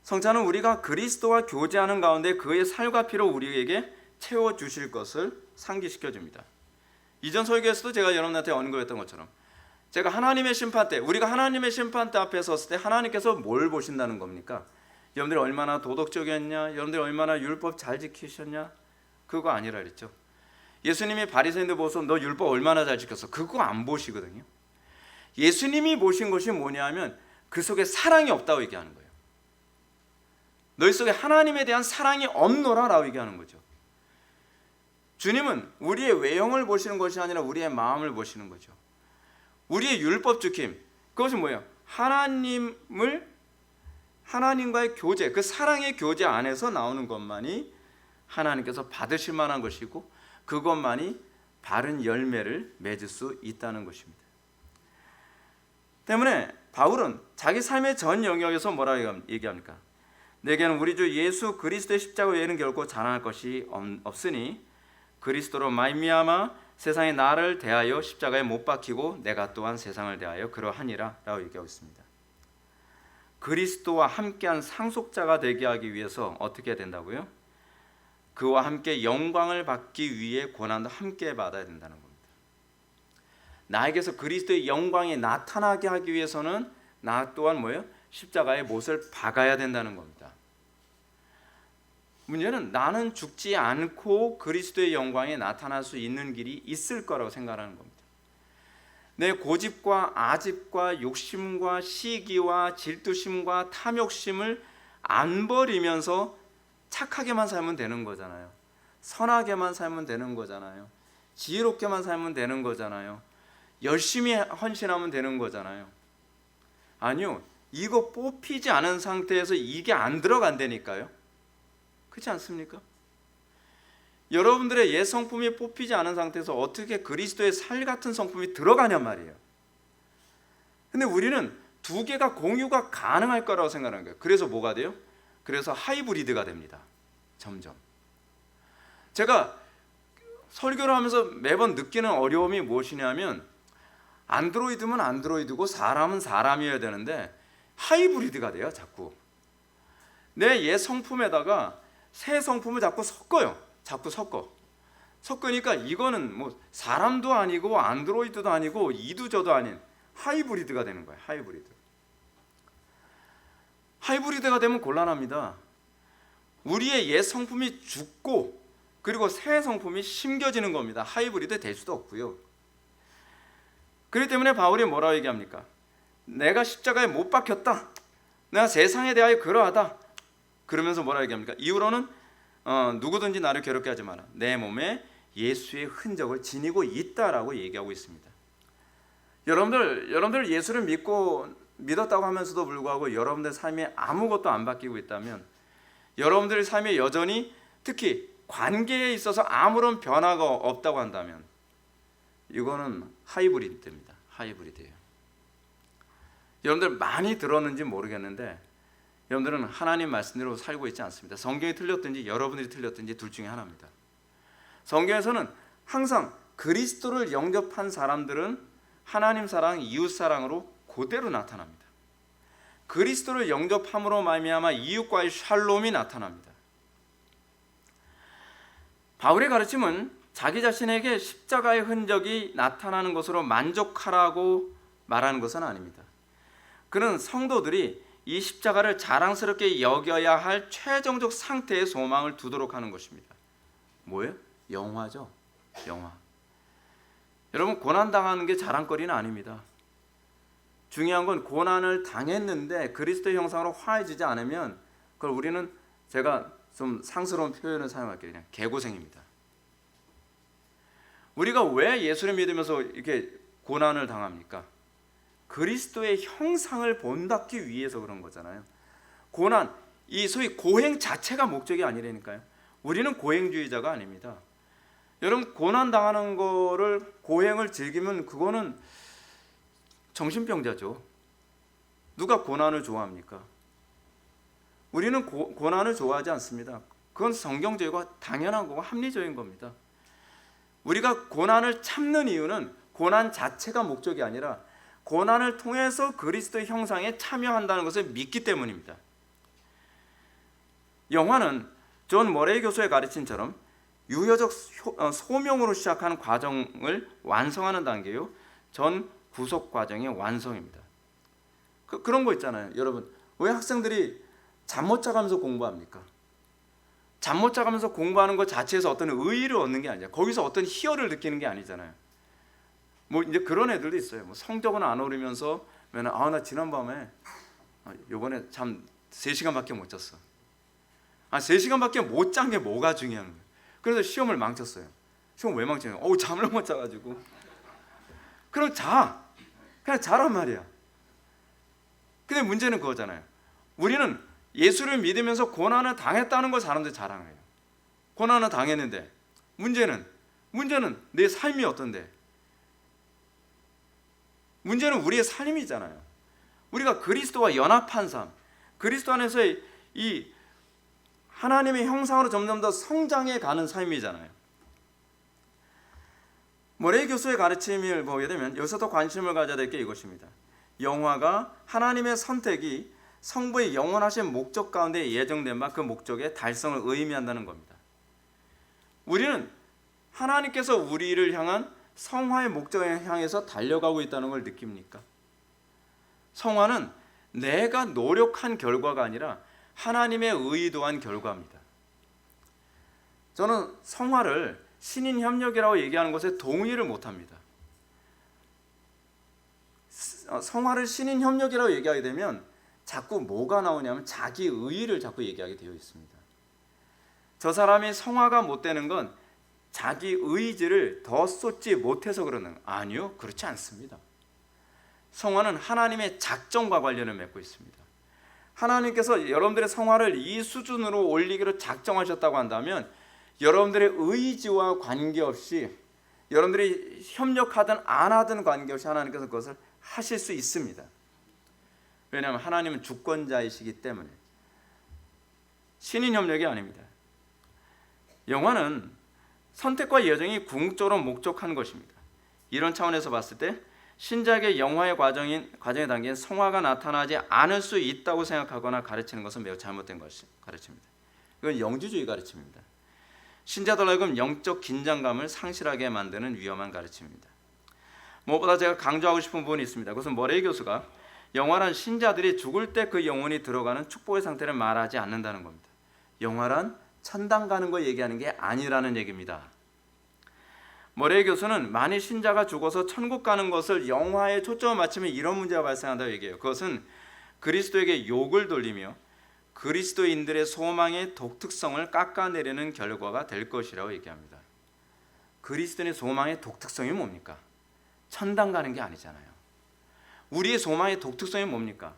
성찬은 우리가 그리스도와 교제하는 가운데 그의 살과 피로 우리에게 채워주실 것을 상기시켜줍니다. 이전 설교에서도 제가 여러분한테 언급했던 것처럼 제가 하나님의 심판대, 우리가 하나님의 심판대 앞에 섰을 때 하나님께서 뭘 보신다는 겁니까? 여러분들이 얼마나 도덕적이었냐, 여러분들이 얼마나 율법 잘 지키셨냐, 그거 아니라 그랬죠. 예수님이 바리새인들 보고서 너 율법 얼마나 잘 지켰어, 그거 안 보시거든요. 예수님이 보신 것이 뭐냐면 그 속에 사랑이 없다고 얘기하는 거예요. 너희 속에 하나님에 대한 사랑이 없노라 라고 얘기하는 거죠. 주님은 우리의 외형을 보시는 것이 아니라 우리의 마음을 보시는 거죠. 우리의 율법 지킴, 그것이 뭐예요? 하나님과의 교제, 그 사랑의 교제 안에서 나오는 것만이 하나님께서 받으실 만한 것이고 그것만이 바른 열매를 맺을 수 있다는 것입니다. 때문에 바울은 자기 삶의 전 영역에서 뭐라고 얘기합니까? 내게는 우리 주 예수 그리스도의 십자가 외에는 결코 자랑할 것이 없으니 그리스도로 말미암아 세상이 나를 대하여 십자가에 못 박히고 내가 또한 세상을 대하여 그러하니라 라고 얘기하고 있습니다. 그리스도와 함께한 상속자가 되게 하기 위해서 어떻게 해야 된다고요? 그와 함께 영광을 받기 위해 고난도 함께 받아야 된다는 겁니다. 나에게서 그리스도의 영광이 나타나게 하기 위해서는 나 또한 뭐예요? 십자가의 못을 박아야 된다는 겁니다. 문제는 나는 죽지 않고 그리스도의 영광이 나타날 수 있는 길이 있을 거라고 생각하는 겁니다. 내 고집과 아집과 욕심과 시기와 질투심과 탐욕심을 안 버리면서 착하게만 살면 되는 거잖아요. 선하게만 살면 되는 거잖아요. 지혜롭게만 살면 되는 거잖아요. 열심히 헌신하면 되는 거잖아요. 아니요, 이거 뽑히지 않은 상태에서 이게 안 들어간다니까요. 그렇지 않습니까? 여러분들의 옛 성품이 뽑히지 않은 상태에서 어떻게 그리스도의 살 같은 성품이 들어가냔 말이에요. 근데 우리는 두 개가 공유가 가능할 거라고 생각하는 거예요. 그래서 뭐가 돼요? 그래서 하이브리드가 됩니다. 점점. 제가 설교를 하면서 매번 느끼는 어려움이 무엇이냐면 안드로이드면 안드로이드고 사람은 사람이어야 되는데 하이브리드가 돼요. 자꾸 내 옛 성품에다가 새 성품을 자꾸 섞어요. 자꾸 섞으니까 이거는 뭐 사람도 아니고 안드로이드도 아니고 이두저도 아닌 하이브리드가 되는 거예요. 하이브리드가 되면 곤란합니다. 우리의 옛 성품이 죽고 그리고 새 성품이 심겨지는 겁니다. 하이브리드 될 수도 없고요. 그렇기 때문에 바울이 뭐라고 얘기합니까? 내가 십자가에 못 박혔다. 내가 세상에 대하여 그러하다. 그러면서 뭐라고 얘기합니까? 이후로는 누구든지 나를 괴롭게 하지 마라. 내 몸에 예수의 흔적을 지니고 있다라고 얘기하고 있습니다. 여러분들 예수를 믿었다고 하면서도 불구하고 여러분들 삶이 아무것도 안 바뀌고 있다면, 여러분들 삶이 여전히 특히 관계에 있어서 아무런 변화가 없다고 한다면 이거는 하이브리드입니다. 하이브리드예요. 여러분들 많이 들었는지 모르겠는데 여러분들은 하나님 말씀대로 살고 있지 않습니다. 성경이 틀렸든지 여러분들이 틀렸든지 둘 중에 하나입니다. 성경에서는 항상 그리스도를 영접한 사람들은 하나님 사랑, 이웃 사랑으로 그대로 나타납니다. 그리스도를 영접함으로 말미암아 이웃과의 샬롬이 나타납니다. 바울의 가르침은 자기 자신에게 십자가의 흔적이 나타나는 것으로 만족하라고 말하는 것은 아닙니다. 그는 성도들이 이 십자가를 자랑스럽게 여겨야 할 최종적 상태의 소망을 두도록 하는 것입니다. 뭐예요? 영화죠. 영화. 여러분, 고난당하는 게 자랑거리는 아닙니다. 중요한 건 고난을 당했는데 그리스도의 형상으로 화해지지 않으면 그걸 우리는, 제가 좀 상스러운 표현을 사용할게요. 그냥 개고생입니다. 우리가 왜 예수를 믿으면서 이렇게 고난을 당합니까? 그리스도의 형상을 본받기 위해서 그런 거잖아요. 고난, 이 소위 고행 자체가 목적이 아니라니까요. 우리는 고행주의자가 아닙니다. 여러분, 고난 당하는 거를, 고행을 즐기면 그거는 정신병자죠. 누가 고난을 좋아합니까? 우리는 고난을 좋아하지 않습니다. 그건 성경적이고 당연한 거고 합리적인 겁니다. 우리가 고난을 참는 이유는 고난 자체가 목적이 아니라 고난을 통해서 그리스도의 형상에 참여한다는 것을 믿기 때문입니다. 영화는 존 머레이 교수의 가르침처럼 유효적 소명으로 시작하는 과정을 완성하는 단계요, 전 구속 과정의 완성입니다. 그런 거 있잖아요. 여러분, 왜 학생들이 잠 못 자가면서 공부합니까? 잠 못 자가면서 공부하는 것 자체에서 어떤 의의를 얻는 게 아니잖아요. 거기서 어떤 희열을 느끼는 게 아니잖아요. 뭐 이제 그런 애들도 있어요. 뭐 성적은 안 오르면서 나 지난밤에 요번에 잠 3시간밖에 못 잤어. 3시간밖에 못 잔 게 뭐가 중요한 거예요. 그래서 시험을 망쳤어요. 시험 왜 망쳐요? 잠을 못 자가지고. 그럼 그냥 자란 말이야. 근데 문제는 그거잖아요. 우리는 예수를 믿으면서 고난을 당했다는 걸 사람들이 자랑해요. 고난을 당했는데 문제는 내 삶이 어떤데? 문제는 우리의 삶이잖아요. 우리가 그리스도와 연합한 삶, 그리스도 안에서 이 하나님의 형상으로 점점 더 성장해 가는 삶이잖아요. 머레이 교수의 가르침을 보게 되면 여기서도 관심을 가져야 될 게 이것입니다. 영화가 하나님의 선택이 성부의 영원하신 목적 가운데 예정된 바 그 목적의 달성을 의미한다는 겁니다. 우리는 하나님께서 우리를 향한 성화의 목적을 향해서 달려가고 있다는 걸 느낍니까? 성화는 내가 노력한 결과가 아니라 하나님의 의도한 결과입니다. 저는 성화를 신인협력이라고 얘기하는 것에 동의를 못합니다. 성화를 신인협력이라고 얘기하게 되면 자꾸 뭐가 나오냐면 자기 의의를 자꾸 얘기하게 되어 있습니다. 저 사람이 성화가 못 되는 건 자기 의지를 더 쏟지 못해서 그러는, 아니요, 그렇지 않습니다. 성화는 하나님의 작정과 관련을 맺고 있습니다. 하나님께서 여러분들의 성화를 이 수준으로 올리기로 작정하셨다고 한다면 여러분들의 의지와 관계없이, 여러분들이 협력하든 안 하든 관계없이 하나님께서 그것을 하실 수 있습니다. 왜냐하면 하나님은 주권자이시기 때문에. 신인 협력이 아닙니다. 영화는 선택과 예정이 궁극적으로 목적한 것입니다. 이런 차원에서 봤을 때 신자에게 영화의 과정의 단계인 성화가 나타나지 않을 수 있다고 생각하거나 가르치는 것은 매우 잘못된 가르침입니다. 이건 영지주의 가르침입니다. 신자들 하여금 영적 긴장감을 상실하게 만드는 위험한 가르침입니다. 무엇보다 제가 강조하고 싶은 부분이 있습니다. 그것은 머레이 교수가 영화란 신자들이 죽을 때 그 영혼이 들어가는 축복의 상태를 말하지 않는다는 겁니다. 영화란 천당 가는 거 얘기하는 게 아니라는 얘기입니다. 머레이 교수는 만일 신자가 죽어서 천국 가는 것을 영화에 초점을 맞추면 이런 문제가 발생한다고 얘기해요. 그것은 그리스도에게 욕을 돌리며 그리스도인들의 소망의 독특성을 깎아내리는 결과가 될 것이라고 얘기합니다. 그리스도인의 소망의 독특성이 뭡니까? 천당 가는 게 아니잖아요. 우리의 소망의 독특성이 뭡니까?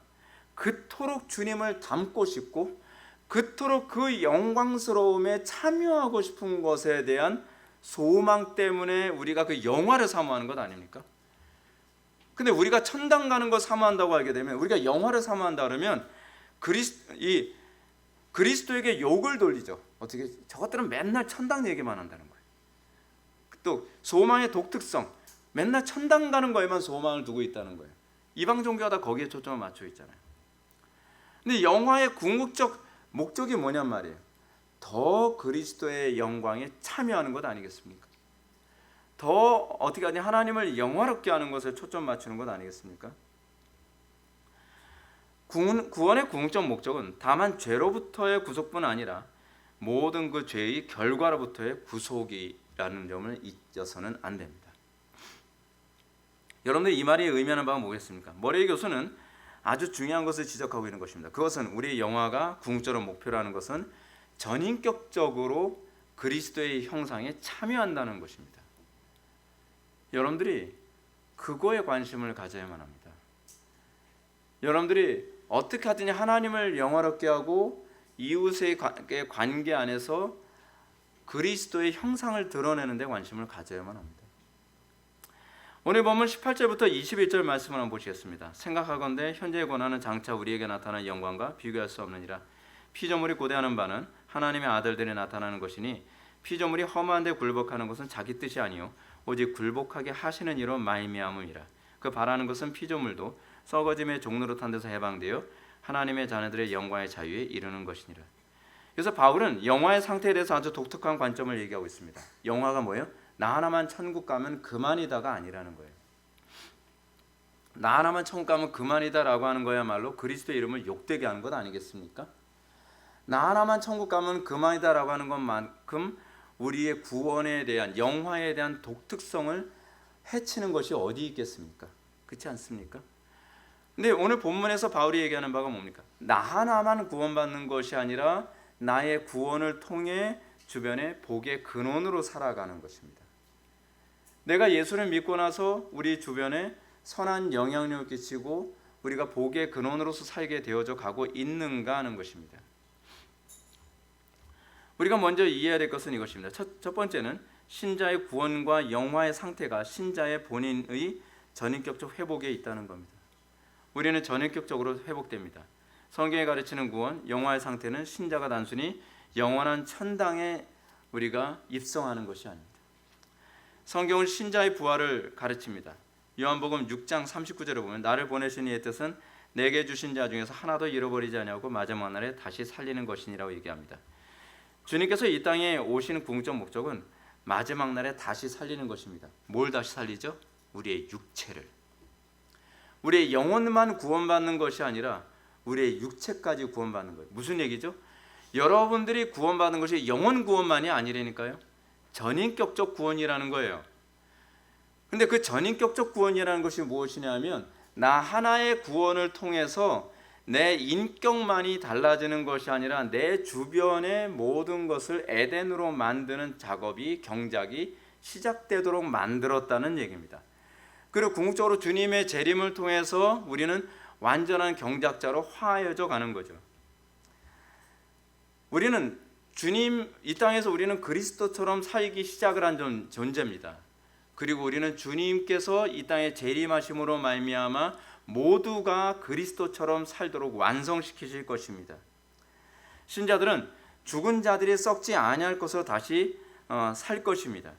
그토록 주님을 닮고 싶고 그토록 그 영광스러움에 참여하고 싶은 것에 대한 소망 때문에 우리가 그 영화를 사모하는 것 아닙니까? 근데 우리가 천당 가는 거 사모한다고 하게 되면, 우리가 영화를 사모한다 그러면 그리스도에게 욕을 돌리죠. 어떻게 저것들은 맨날 천당 얘기만 한다는 거예요. 또 소망의 독특성, 맨날 천당 가는 거에만 소망을 두고 있다는 거예요. 이방 종교가 다 거기에 초점을 맞춰 있잖아요. 근데 영화의 궁극적 목적이 뭐냔 말이에요. 더 그리스도의 영광에 참여하는 것 아니겠습니까? 더 어떻게 하냐, 하나님을 영화롭게 하는 것에 초점 맞추는 것 아니겠습니까? 구원의 궁극적 목적은 다만 죄로부터의 구속뿐 아니라 모든 그 죄의 결과로부터의 구속이라는 점을 잊어서는 안 됩니다. 여러분들 이 말이 의미하는 바가 뭐겠습니까? 머레이 교수는 아주 중요한 것을 지적하고 있는 것입니다. 그것은 우리 영화가 궁극적으로 목표로 하는 것은 전인격적으로 그리스도의 형상에 참여한다는 것입니다. 여러분들이 그거에 관심을 가져야만 합니다. 여러분들이 어떻게 하든지 하나님을 영화롭게 하고 이웃의 관계 안에서 그리스도의 형상을 드러내는 데 관심을 가져야만 합니다. 오늘 본문 18절부터 21절 말씀을 한번 보시겠습니다. 생각하건대 현재의 고난은 장차 우리에게 나타난 영광과 비교할 수 없느니라. 피조물이 고대하는 바는 하나님의 아들들이 나타나는 것이니 피조물이 험한데 굴복하는 것은 자기 뜻이 아니요 오직 굴복하게 하시는 이로 말미암음이라. 그 바라는 것은 피조물도 썩어짐의 종로로 탄 데서 해방되어 하나님의 자녀들의 영광의 자유에 이르는 것이니라. 그래서 바울은 영화의 상태에 대해서 아주 독특한 관점을 얘기하고 있습니다. 영화가 뭐예요? 나 하나만 천국 가면 그만이다가 아니라는 거예요. 나 하나만 천국 가면 그만이다라고 하는 거야말로 그리스도의 이름을 욕되게 하는 것 아니겠습니까? 나 하나만 천국 가면 그만이다라고 하는 것만큼 우리의 구원에 대한, 영화에 대한 독특성을 해치는 것이 어디 있겠습니까? 그렇지 않습니까? 근데 오늘 본문에서 바울이 얘기하는 바가 뭡니까? 나 하나만 구원받는 것이 아니라 나의 구원을 통해 주변의 복의 근원으로 살아가는 것입니다. 내가 예수를 믿고 나서 우리 주변에 선한 영향력을 끼치고 우리가 복의 근원으로서 살게 되어져 가고 있는가 하는 것입니다. 우리가 먼저 이해해야 될 것은 이것입니다. 첫 번째는 신자의 구원과 영화의 상태가 신자의 본인의 전인격적 회복에 있다는 겁니다. 우리는 전인격적으로 회복됩니다. 성경이 가르치는 구원, 영화의 상태는 신자가 단순히 영원한 천당에 우리가 입성하는 것이 아닙니다. 성경은 신자의 부활을 가르칩니다. 요한복음 6장 39절에 보면 나를 보내신 이의 뜻은 내게 주신 자 중에서 하나도 잃어버리지 아니하고 마지막 날에 다시 살리는 것이니라고 얘기합니다. 주님께서 이 땅에 오시는 궁극적 목적은 마지막 날에 다시 살리는 것입니다. 뭘 다시 살리죠? 우리의 육체를. 우리의 영혼만 구원받는 것이 아니라 우리의 육체까지 구원받는 거예요. 무슨 얘기죠? 여러분들이 구원받는 것이 영혼 구원만이 아니라니까요. 전인격적 구원이라는 거예요. 근데 그 전인격적 구원이라는 것이 무엇이냐면 나 하나의 구원을 통해서 내 인격만이 달라지는 것이 아니라 내 주변의 모든 것을 에덴으로 만드는 작업이, 경작이 시작되도록 만들었다는 얘기입니다. 그리고 궁극적으로 주님의 재림을 통해서 우리는 완전한 경작자로 화해져 가는 거죠. 우리는 주님, 이 땅에서 우리는 그리스도처럼 살기 시작을 한 존재입니다. 그리고 우리는 주님께서 이 땅에 재림하심으로 말미암아 모두가 그리스도처럼 살도록 완성시키실 것입니다. 신자들은 죽은 자들이 썩지 아니할 것으로 다시 살 것입니다.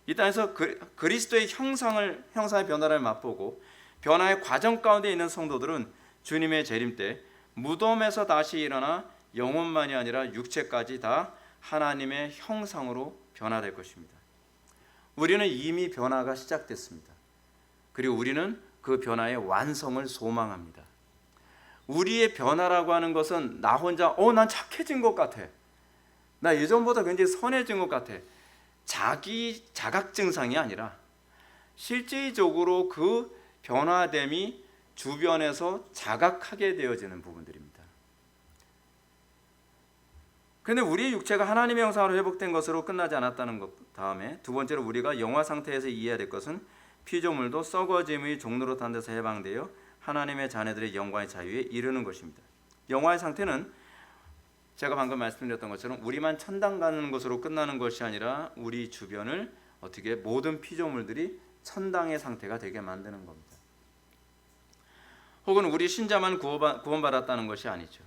이 땅에서 그리스도의 형상의 변화를 맛보고 변화의 과정 가운데 있는 성도들은 주님의 재림 때 무덤에서 다시 일어나 영혼만이 아니라 육체까지 다 하나님의 형상으로 변화될 것입니다. 우리는 이미 변화가 시작됐습니다. 그리고 우리는 그 변화의 완성을 소망합니다. 우리의 변화라고 하는 것은 나 혼자 난 착해진 것 같아, 나 예전보다 굉장히 선해진 것 같아, 자기 자각 증상이 아니라 실질적으로 그 변화됨이 주변에서 자각하게 되어지는 부분들입니다. 그런데 우리의 육체가 하나님의 형상으로 회복된 것으로 끝나지 않았다는 것 다음에 두 번째로 우리가 영화 상태에서 이해해야 될 것은 피조물도 썩어짐의 종로로 탄 데서 해방되어 하나님의 자녀들의 영광의 자유에 이르는 것입니다. 영화의 상태는 제가 방금 말씀드렸던 것처럼 우리만 천당 가는 것으로 끝나는 것이 아니라 우리 주변을 어떻게 모든 피조물들이 천당의 상태가 되게 만드는 겁니다. 혹은 우리 신자만 구원받았다는 것이 아니죠.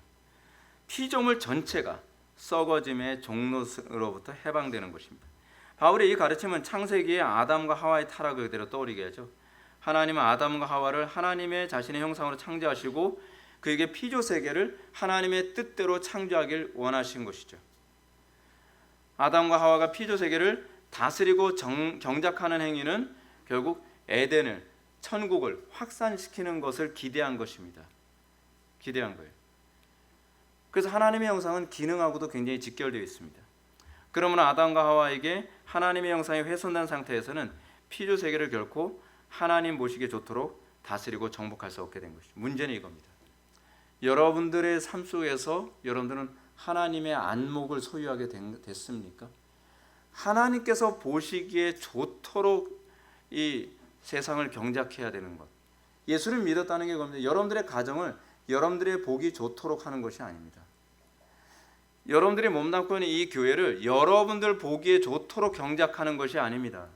피조물 전체가 썩어짐의 종로로부터 해방되는 것입니다. 바울의 이 가르침은 창세기의 아담과 하와의 타락을 그대로 떠올리게 하죠. 하나님은 아담과 하와를 하나님의 자신의 형상으로 창조하시고 그에게 피조 세계를 하나님의 뜻대로 창조하길 원하신 것이죠. 아담과 하와가 피조 세계를 다스리고 경작하는 행위는 결국 에덴을, 천국을 확산시키는 것을 기대한 것입니다. 기대한 거예요. 그래서 하나님의 형상은 기능하고도 굉장히 직결되어 있습니다. 그러므로 아담과 하와에게 하나님의 형상이 훼손된 상태에서는 피조 세계를 결코 하나님 보시기에 좋도록 다스리고 정복할 수 없게 된 것이죠. 문제는 이겁니다. 여러분들의 삶 속에서 여러분들은 하나님의 안목을 소유하게 됐습니까? 하나님께서 보시기에 좋도록 이 세상을 경작해야 되는 것. 예수를 믿었다는 게 겁니다. 여러분들의 가정을 여러분들의 보기 좋도록 하는 것이 아닙니다. 여러분들이 몸담고 있는 이 교회를 여러분들 보기에 좋도록 경작하는 것이 아닙니다.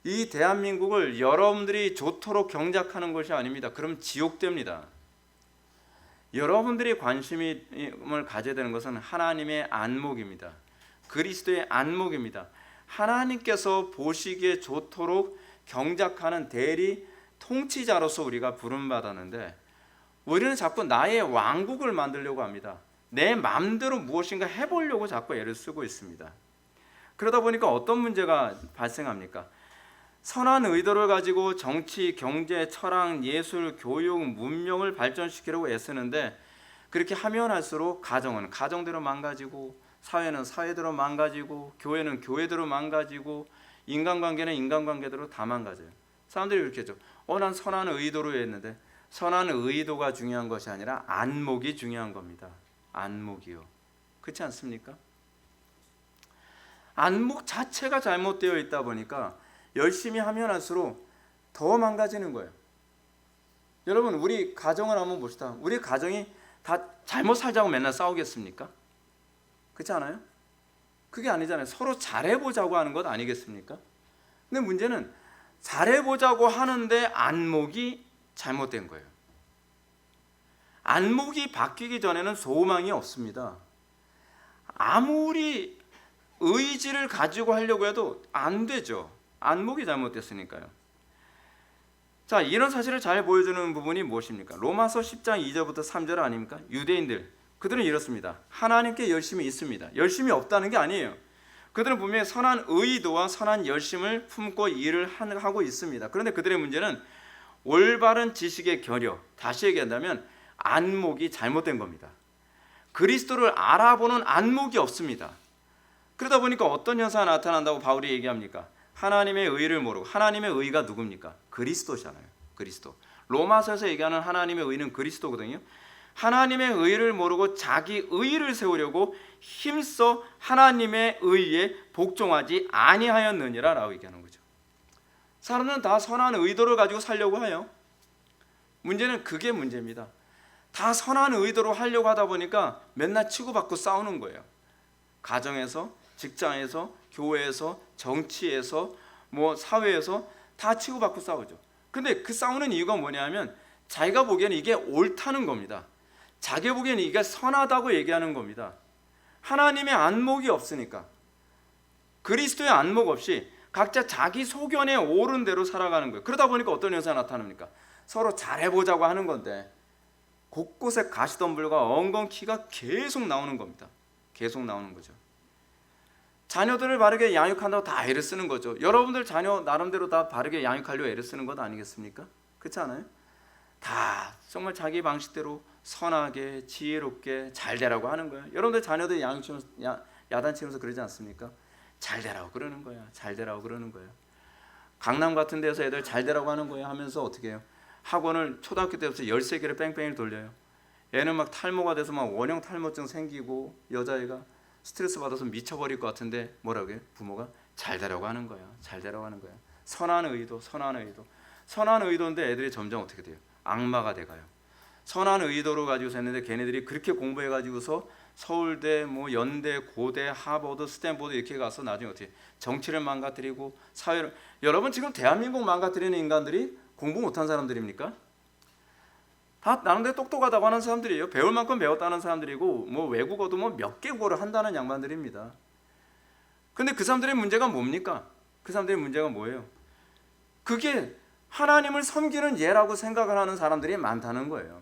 이 대한민국을 여러분들이 좋도록 경작하는 것이 아닙니다. 그럼 지옥됩니다. 여러분들이 관심을 가져야 되는 것은 하나님의 안목입니다. 그리스도의 안목입니다. 하나님께서 보시기에 좋도록 경작하는 대리 통치자로서 우리가 부름받았는데 우리는 자꾸 나의 왕국을 만들려고 합니다. 내 마음대로 무엇인가 해보려고 자꾸 애를 쓰고 있습니다. 그러다 보니까 어떤 문제가 발생합니까? 선한 의도를 가지고 정치, 경제, 철학, 예술, 교육, 문명을 발전시키려고 애쓰는데 그렇게 하면 할수록 가정은 가정대로 망가지고 사회는 사회대로 망가지고 교회는 교회대로 망가지고 인간관계는 인간관계대로 다 망가져요. 사람들이 그렇게 하죠. 난 선한 의도로 했는데 선한 의도가 중요한 것이 아니라 안목이 중요한 겁니다. 안목이요. 그렇지 않습니까? 안목 자체가 잘못되어 있다 보니까 열심히 하면 할수록 더 망가지는 거예요. 여러분 우리 가정을 한번 봅시다. 우리 가정이 다 잘못 살자고 맨날 싸우겠습니까? 그렇지 않아요? 그게 아니잖아요. 서로 잘해보자고 하는 것 아니겠습니까? 근데 문제는 잘해보자고 하는데 안목이 잘못된 거예요. 안목이 바뀌기 전에는 소망이 없습니다. 아무리 의지를 가지고 하려고 해도 안 되죠. 안목이 잘못됐으니까요. 자, 이런 사실을 잘 보여주는 부분이 무엇입니까? 로마서 10장 2절부터 3절 아닙니까? 유대인들, 그들은 이렇습니다. 하나님께 열심이 있습니다. 열심이 없다는 게 아니에요. 그들은 분명히 선한 의도와 선한 열심을 품고 일을 하고 있습니다. 그런데 그들의 문제는 올바른 지식의 결여, 다시 얘기한다면 안목이 잘못된 겁니다. 그리스도를 알아보는 안목이 없습니다. 그러다 보니까 어떤 현상이 나타난다고 바울이 얘기합니까? 하나님의 의를 모르고, 하나님의 의가 누굽니까? 그리스도잖아요. 그리스도. 로마서에서 얘기하는 하나님의 의는 그리스도거든요. 하나님의 의를 모르고 자기 의를 세우려고 힘써 하나님의 의에 복종하지 아니하였느니라 라고 얘기하는 거죠. 사람들은 다 선한 의도를 가지고 살려고 해요. 문제는 그게 문제입니다. 다 선한 의도로 하려고 하다 보니까 맨날 치고받고 싸우는 거예요. 가정에서, 직장에서, 교회에서, 정치에서, 사회에서 다 치고받고 싸우죠. 근데 그 싸우는 이유가 뭐냐면 자기가 보기에는 이게 옳다는 겁니다. 자기 보기에는 이게 선하다고 얘기하는 겁니다. 하나님의 안목이 없으니까, 그리스도의 안목 없이 각자 자기 소견에 옳은 대로 살아가는 거예요. 그러다 보니까 어떤 현상이 나타납니까? 서로 잘해보자고 하는 건데 곳곳에 가시덤불과 엉겅퀴가 계속 나오는 겁니다. 계속 나오는 거죠. 자녀들을 바르게 양육한다고 다 애를 쓰는 거죠. 여러분들 자녀 나름대로 다 바르게 양육하려고 애를 쓰는 것 아니겠습니까? 그렇지 않아요? 다 정말 자기 방식대로 선하게 지혜롭게 잘 되라고 하는 거예요. 여러분들 자녀들 야단치면서 그러지 않습니까? 잘 되라고 그러는 거야. 잘 되라고 그러는 거예요. 강남 같은 데서 애들 잘 되라고 하는 거예요 하면서 어떻게 해요? 학원을 초등학교 때부터 13개를 뺑뺑이 돌려요. 애는 막 탈모가 돼서 막 원형 탈모증 생기고 여자애가 스트레스 받아서 미쳐버릴 것 같은데 뭐라고 해요? 부모가 잘 되라고 하는 거야. 잘 되라고 하는 거야. 선한 의도, 선한 의도. 선한 의도인데 애들이 점점 어떻게 돼요? 악마가 돼가요. 선한 의도로 가지고서 했는데 걔네들이 그렇게 공부해가지고서 서울대, 연대, 고대, 하버드, 스탠포드 이렇게 가서 나중에 어떻게 정치를 망가뜨리고 사회를. 여러분 지금 대한민국 망가뜨리는 인간들이 공부 못한 사람들입니까? 다 나름대로 똑똑하다고 하는 사람들이에요. 배울 만큼 배웠다는 사람들이고 외국어도 몇 개 국어를 한다는 양반들입니다. 근데 그 사람들의 문제가 뭡니까? 그 사람들의 문제가 뭐예요? 그게 하나님을 섬기는 예라고 생각을 하는 사람들이 많다는 거예요.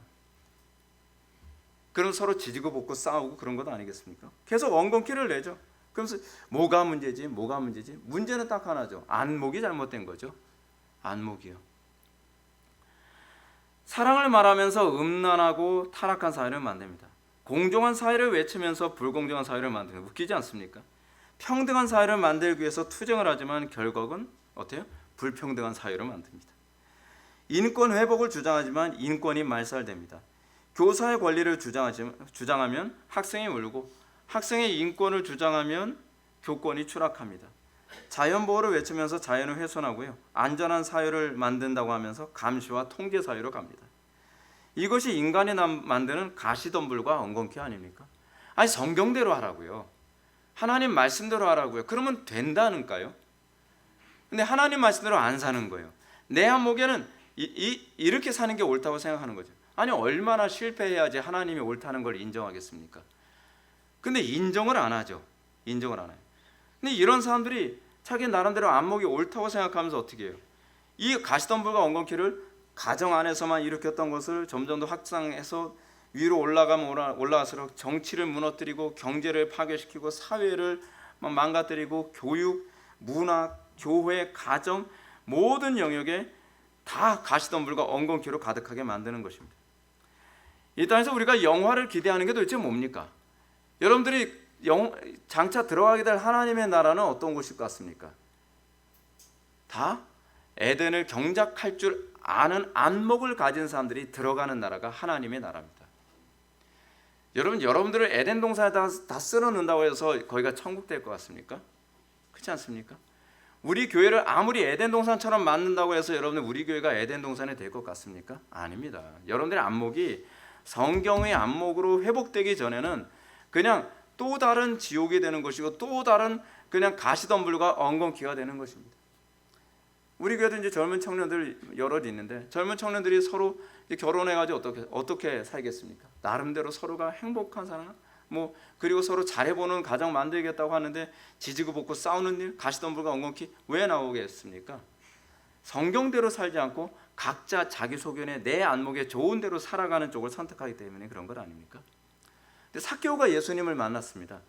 그럼 서로 지지고 볶고 싸우고 그런 것도 아니겠습니까? 계속 엉겅퀴를 내죠. 그러면서 뭐가 문제지? 뭐가 문제지? 문제는 딱 하나죠. 안목이 잘못된 거죠. 안목이요. 사랑을 말하면서 음란하고 타락한 사회를 만듭니다. 공정한 사회를 외치면서 불공정한 사회를 만드는 거 웃기지 않습니까? 평등한 사회를 만들기 위해서 투쟁을 하지만 결국은 어때요? 불평등한 사회를 만듭니다. 인권 회복을 주장하지만 인권이 말살됩니다. 교사의 권리를 주장하면 학생이 울고 학생의 인권을 주장하면 교권이 추락합니다. 자연보호를 외치면서 자연을 훼손하고요. 안전한 사회를 만든다고 하면서 감시와 통제 사회로 갑니다. 이것이 인간이 만드는 가시덤불과 엉겅퀴 아닙니까? 아니 성경대로 하라고요. 하나님 말씀대로 하라고요. 그러면 된다는가요? 근데 하나님 말씀대로 안 사는 거예요. 내 안목에는 이렇게 사는 게 옳다고 생각하는 거죠. 아니 얼마나 실패해야지 하나님이 옳다는 걸 인정하겠습니까? 근데 인정을 안 하죠. 인정을 안 해요. 근데 이런 사람들이 자기 나름대로 안목이 옳다고 생각하면서 어떻게 해요? 이 가시덤불과 엉겅퀴를 가정 안에서만 일으켰던 것을 점점 더 확장해서 위로 올라가면 올라갈수록 정치를 무너뜨리고 경제를 파괴시키고 사회를 망가뜨리고 교육, 문화, 교회, 가정 모든 영역에 다 가시덤불과 엉겅퀴로 가득하게 만드는 것입니다. 이 땅에서 우리가 영화를 기대하는 게 도대체 뭡니까? 여러분들이 장차 들어가게 될 하나님의 나라는 어떤 곳일 것 같습니까? 다 에덴을 경작할 줄 아는 안목을 가진 사람들이 들어가는 나라가 하나님의 나라입니다. 여러분들을 에덴 동산에다 다 쓸어 넣는다고 해서 거기가 천국 될 것 같습니까? 그렇지 않습니까? 우리 교회를 아무리 에덴 동산처럼 만든다고 해서 여러분들 우리 교회가 에덴 동산이 될 것 같습니까? 아닙니다. 여러분들의 안목이 성경의 안목으로 회복되기 전에는 그냥 또 다른 지옥이 되는 것이고 또 다른 그냥 가시덤불과 엉겅퀴가 되는 것입니다. 우리 교회도 이제 젊은 청년들 여럿 있는데 젊은 청년들이 서로 결혼해가지고 어떻게 살겠습니까? 나름대로 서로가 행복한 사람, 그리고 서로 잘해보는 가정 만들겠다고 하는데 지지고 볶고 싸우는 일, 가시덤불과 엉겅퀴 왜 나오겠습니까? 성경대로 살지 않고 각자 자기 소견에 내 안목에 좋은 대로 살아가는 쪽을 선택하기 때문에 그런 것 아닙니까? 근데 삭개오가 예수님을 만났습니다.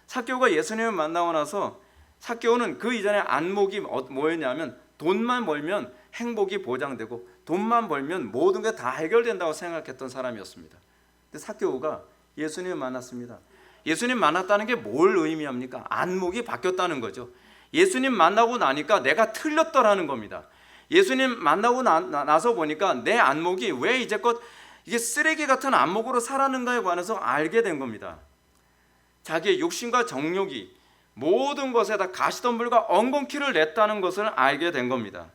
삭개오가 예수님을 만나고 나서 삭개오는 그 이전에 안목이 뭐였냐면 돈만 벌면 행복이 보장되고 돈만 벌면 모든 게 다 해결된다고 생각했던 사람이었습니다. 근데 삭개오가 예수님을 만났습니다. 예수님 만났다는 게 뭘 의미합니까? 안목이 바뀌었다는 거죠. 예수님 만나고 나니까 내가 틀렸더라는 겁니다. 예수님 만나고 나서 보니까 내 안목이 왜 이제껏 이게 쓰레기 같은 안목으로 살았는가에 관해서 알게 된 겁니다. 자기의 욕심과 정욕이 모든 것에다 가시덤불과 엉겅퀴를 냈다는 것을 알게 된 겁니다.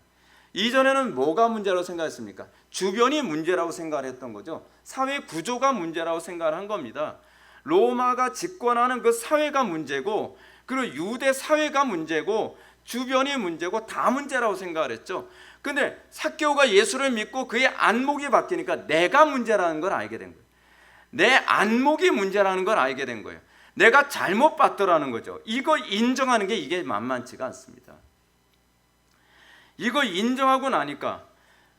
이전에는 뭐가 문제라고 생각했습니까? 주변이 문제라고 생각을 했던 거죠. 사회 구조가 문제라고 생각을 한 겁니다. 로마가 집권하는 그 사회가 문제고 그리고 유대 사회가 문제고 주변이 문제고 다 문제라고 생각을 했죠. 근데 삭개오가 예수를 믿고 그의 안목이 바뀌니까 내가 문제라는 걸 알게 된 거예요. 내 안목이 문제라는 걸 알게 된 거예요. 내가 잘못 봤더라는 거죠. 이거 인정하는 게 이게 만만치가 않습니다. 이거 인정하고 나니까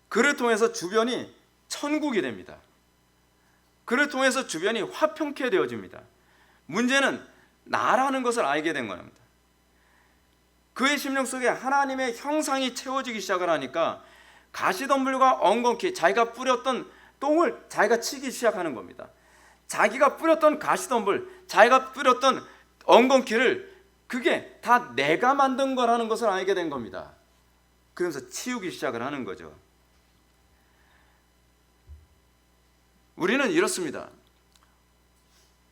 그를 통해서 주변이 천국이 됩니다. 그를 통해서 주변이 화평케 되어집니다. 문제는 나라는 것을 알게 된 겁니다. 그의 심령 속에 하나님의 형상이 채워지기 시작을 하니까 가시덤불과 엉겅퀴, 자기가 뿌렸던 똥을 자기가 치기 시작하는 겁니다. 자기가 뿌렸던 가시덤불, 자기가 뿌렸던 엉겅퀴를 그게 다 내가 만든 거라는 것을 알게 된 겁니다. 그러면서 치우기 시작을 하는 거죠. 우리는 이렇습니다.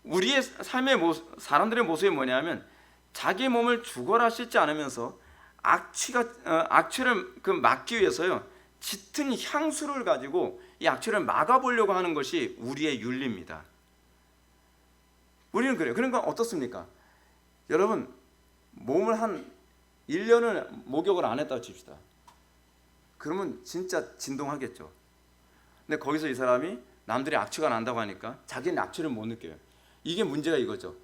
우리의 삶의 사람들의 모습이 뭐냐면 자기 몸을 죽어라 씻지 않으면서 악취를 막기 위해서요 짙은 향수를 가지고 이 악취를 막아보려고 하는 것이 우리의 윤리입니다. 우리는 그래요. 그러니까 어떻습니까? 여러분 몸을 한 1년을 목욕을 안 했다고 칩시다. 그러면 진짜 진동하겠죠. 근데 거기서 이 사람이 남들이 악취가 난다고 하니까 자기는 악취를 못 느껴요. 이게 문제가 이거죠.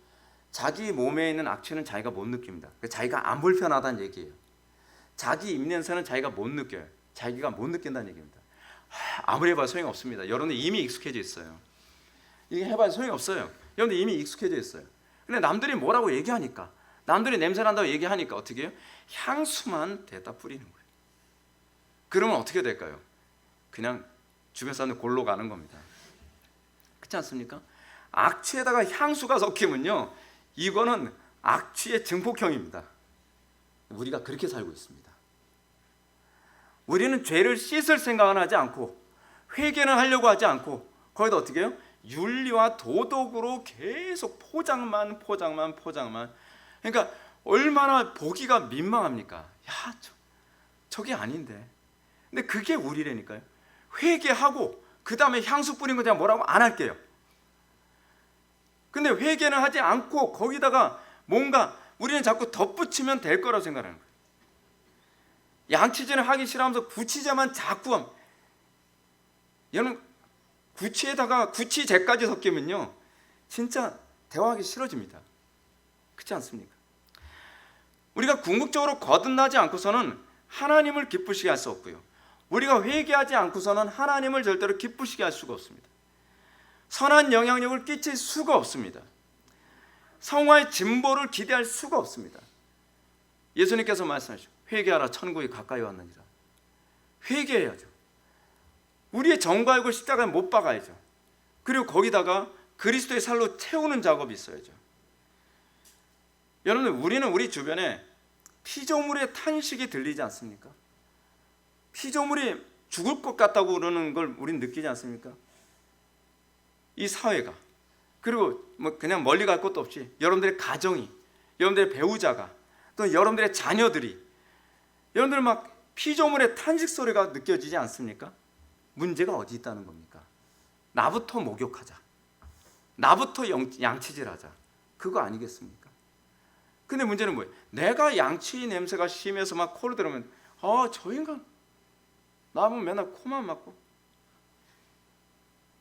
자기 몸에 있는 악취는 자기가 못 느낍니다. 자기가 안 불편하다는 얘기예요. 자기 입냄새는 자기가 못 느껴요. 자기가 못 느낀다는 얘기입니다. 아무리 해봐도 소용이 없습니다. 여러분들 이미 익숙해져 있어요. 이게 해봐도 소용이 없어요. 여러분들 이미 익숙해져 있어요. 근데 남들이 뭐라고 얘기하니까, 남들이 냄새 난다고 얘기하니까 어떻게 해요? 향수만 대다 뿌리는 거예요. 그러면 어떻게 될까요? 그냥 주변 사람들 골로 가는 겁니다. 그렇지 않습니까? 악취에다가 향수가 섞이면요, 이거는 악취의 증폭형입니다. 우리가 그렇게 살고 있습니다. 우리는 죄를 씻을 생각은 하지 않고, 회개는 하려고 하지 않고, 거기다 어떻게 해요? 윤리와 도덕으로 계속 포장만. 그러니까 얼마나 보기가 민망합니까? 야, 저게 아닌데. 근데 그게 우리라니까요. 회개하고 그 다음에 향수 뿌린 거 제가 뭐라고 안 할게요. 근데 회개는 하지 않고 거기다가 뭔가 우리는 자꾸 덧붙이면 될 거라고 생각하는 거예요. 양치질을 하기 싫어하면서 구치제만 자꾸 하면, 여러분 구치에다가 구치제까지 섞이면요 진짜 대화하기 싫어집니다. 그렇지 않습니까? 우리가 궁극적으로 거듭나지 않고서는 하나님을 기쁘시게 할 수 없고요, 우리가 회개하지 않고서는 하나님을 절대로 기쁘시게 할 수가 없습니다. 선한 영향력을 끼칠 수가 없습니다. 성화의 진보를 기대할 수가 없습니다. 예수님께서 말씀하시죠. 회개하라, 천국이 가까이 왔느니라. 회개해야죠. 우리의 정과욕을 십자가에 못 박아야죠. 그리고 거기다가 그리스도의 살로 채우는 작업이 있어야죠. 여러분들, 우리는 우리 주변에 피조물의 탄식이 들리지 않습니까? 피조물이 죽을 것 같다고 그러는 걸 우리는 느끼지 않습니까? 이 사회가, 그리고 뭐 그냥 멀리 갈 것도 없이 여러분들의 가정이, 여러분들의 배우자가, 또 여러분들의 자녀들이, 여러분들 막 피조물의 탄식 소리가 느껴지지 않습니까? 문제가 어디 있다는 겁니까? 나부터 목욕하자, 나부터 양치질하자, 그거 아니겠습니까? 근데 문제는 뭐예요? 내가 양치 냄새가 심해서 막 코를 들으면, 저 인간 나보면 맨날 코만 막고.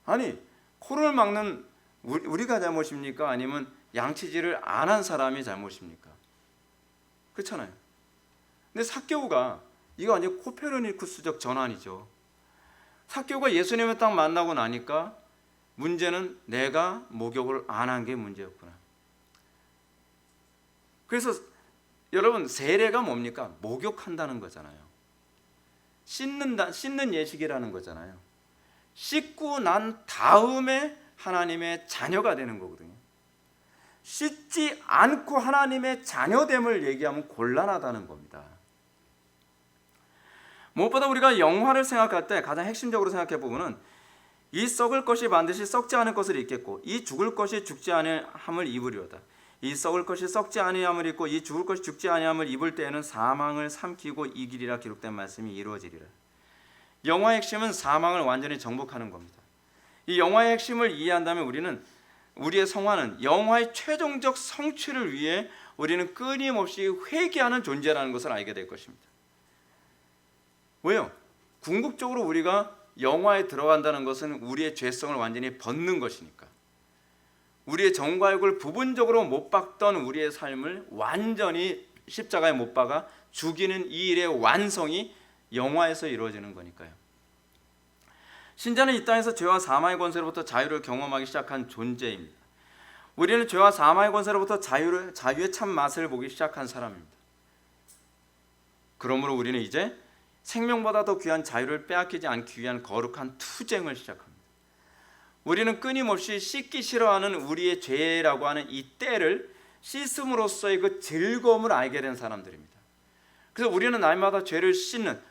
아니, 코를 막는 우리가 잘못입니까? 아니면 양치질을 안 한 사람이 잘못입니까? 그렇잖아요. 근데 삭개오가, 이거 완전 코페르니쿠스적 전환이죠. 삭개오가 예수님을 딱 만나고 나니까 문제는 내가 목욕을 안 한 게 문제였구나. 그래서 여러분, 세례가 뭡니까? 목욕한다는 거잖아요. 씻는 예식이라는 거잖아요. 씻고 난 다음에 하나님의 자녀가 되는 거거든요. 씻지 않고 하나님의 자녀됨을 얘기하면 곤란하다는 겁니다. 무엇보다 우리가 영화를 생각할 때 가장 핵심적으로 생각해 보면은, 이 썩을 것이 반드시 썩지 않을 것을 입겠고 이 죽을 것이 죽지 아니함을 입으리로다. 이 썩을 것이 썩지 아니함을 입고 이 죽을 것이 죽지 아니함을 입을 때에는 사망을 삼키고 이기리라 기록된 말씀이 이루어지리라. 영화의 핵심은 사망을 완전히 정복하는 겁니다. 이 영화의 핵심을 이해한다면 우리의 성화는 영화의 최종적 성취를 위해 우리는 끊임없이 회개하는 존재라는 것을 알게 될 것입니다. 왜요? 궁극적으로 우리가 영화에 들어간다는 것은 우리의 죄성을 완전히 벗는 것이니까. 우리의 정과욕을 부분적으로 못 박던 우리의 삶을 완전히 십자가에 못 박아 죽이는 이 일의 완성이 영화에서 이루어지는 거니까요. 신자는 이 땅에서 죄와 사망의 권세로부터 자유를 경험하기 시작한 존재입니다. 우리는 죄와 사망의 권세로부터 자유의 참 맛을 보기 시작한 사람입니다. 그러므로 우리는 이제 생명보다 더 귀한 자유를 빼앗기지 않기 위한 거룩한 투쟁을 시작합니다. 우리는 끊임없이 씻기 싫어하는 우리의 죄라고 하는 이 때를 씻음으로써의 그 즐거움을 알게 된 사람들입니다. 그래서 우리는 날마다 죄 씻는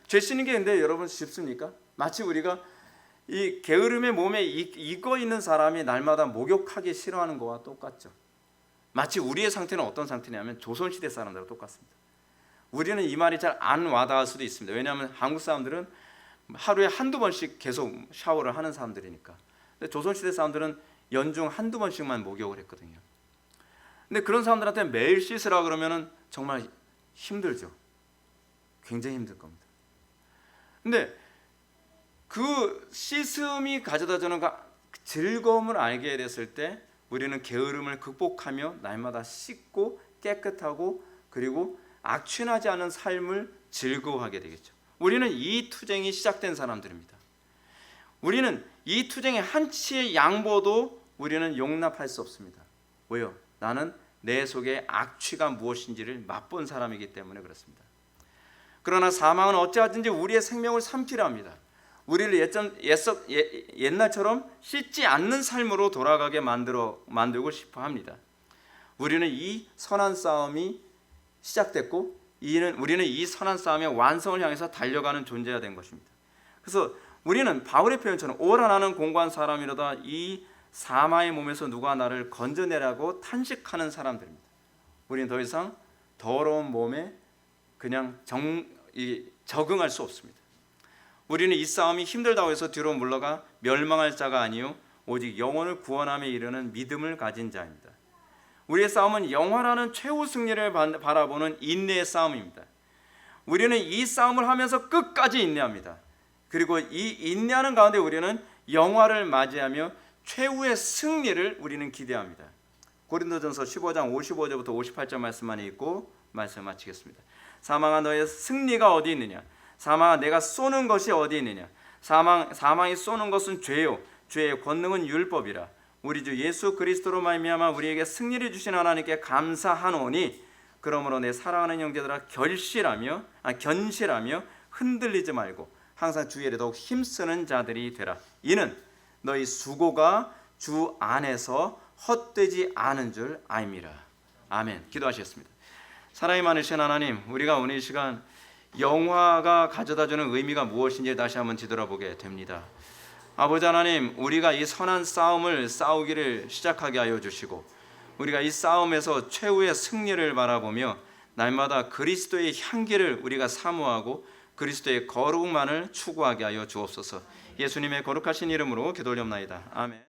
게 근데 여러분 쉽습니까? 마치 우리가 이 게으름의 몸에 익어 있는 사람이 날마다 목욕하기 싫어하는 거와 똑같죠. 마치 우리의 상태는 어떤 상태냐면 조선시대 사람들과 똑같습니다. 우리는 이 말이 잘 안 와닿을 수도 있습니다. 왜냐하면 한국 사람들은 하루에 한두 번씩 계속 샤워를 하는 사람들이니까. 근데 조선시대 사람들은 연중 한두 번씩만 목욕을 했거든요. 근데 그런 사람들한테 매일 씻으라 그러면은 정말 힘들죠. 굉장히 힘들 겁니다. 근데 그 씻음이 가져다 주는 즐거움을 알게 됐을 때 우리는 게으름을 극복하며 날마다 씻고 깨끗하고 그리고 악취나지 않은 삶을 즐거워하게 되겠죠. 우리는 이 투쟁이 시작된 사람들입니다. 우리는 이 투쟁의 한치의 양보도 우리는 용납할 수 없습니다. 왜요? 나는 내 속에 악취가 무엇인지를 맛본 사람이기 때문에 그렇습니다. 그러나 사망은 어찌하든지 우리의 생명을 삼키려 합니다. 우리를 옛날처럼 씻지 않는 삶으로 돌아가게 만들고 싶어 합니다. 우리는 이 선한 싸움이 시작됐고 우리는 이 선한 싸움의 완성을 향해서 달려가는 존재가 된 것입니다. 그래서 우리는 바울의 표현처럼 오라 나는 공고한 사람이로다 이 사마의 몸에서 누가 나를 건져내라고 탄식하는 사람들입니다. 우리는 더 이상 더러운 몸에 그냥 적응할 수 없습니다. 우리는 이 싸움이 힘들다고 해서 뒤로 물러가 멸망할 자가 아니요 오직 영혼을 구원함에 이르는 믿음을 가진 자입니다. 우리의 싸움은 영원하는 최후 승리를 바라보는 인내의 싸움입니다. 우리는 이 싸움을 하면서 끝까지 인내합니다. 그리고 이 인내하는 가운데 우리는 영화를 맞이하며 최후의 승리를 우리는 기대합니다. 고린도전서 15장 55절부터 58절 말씀만 읽고 말씀 마치겠습니다. 사망아 너의 승리가 어디 있느냐? 사망아 내가 쏘는 것이 어디 있느냐? 사망이 쏘는 것은 죄요 죄의 권능은 율법이라. 우리 주 예수 그리스도로 말미암아 우리에게 승리를 주신 하나님께 감사하노니 그러므로 내 사랑하는 형제들아 견실하며 흔들리지 말고 항상 주 일에 더욱 힘쓰는 자들이 되라. 이는 너희 수고가 주 안에서 헛되지 않은 줄 아입니다. 아멘. 기도하시겠습니다. 사랑이 많으신 하나님, 우리가 오늘 이 시간 영화가 가져다주는 의미가 무엇인지 다시 한번 뒤돌아보게 됩니다. 아버지 하나님, 우리가 이 선한 싸움을 싸우기를 시작하게 하여 주시고 우리가 이 싸움에서 최후의 승리를 바라보며 날마다 그리스도의 향기를 우리가 사모하고 그리스도의 거룩만을 추구하게 하여 주옵소서. 예수님의 거룩하신 이름으로 기도올리옵나이다. 아멘.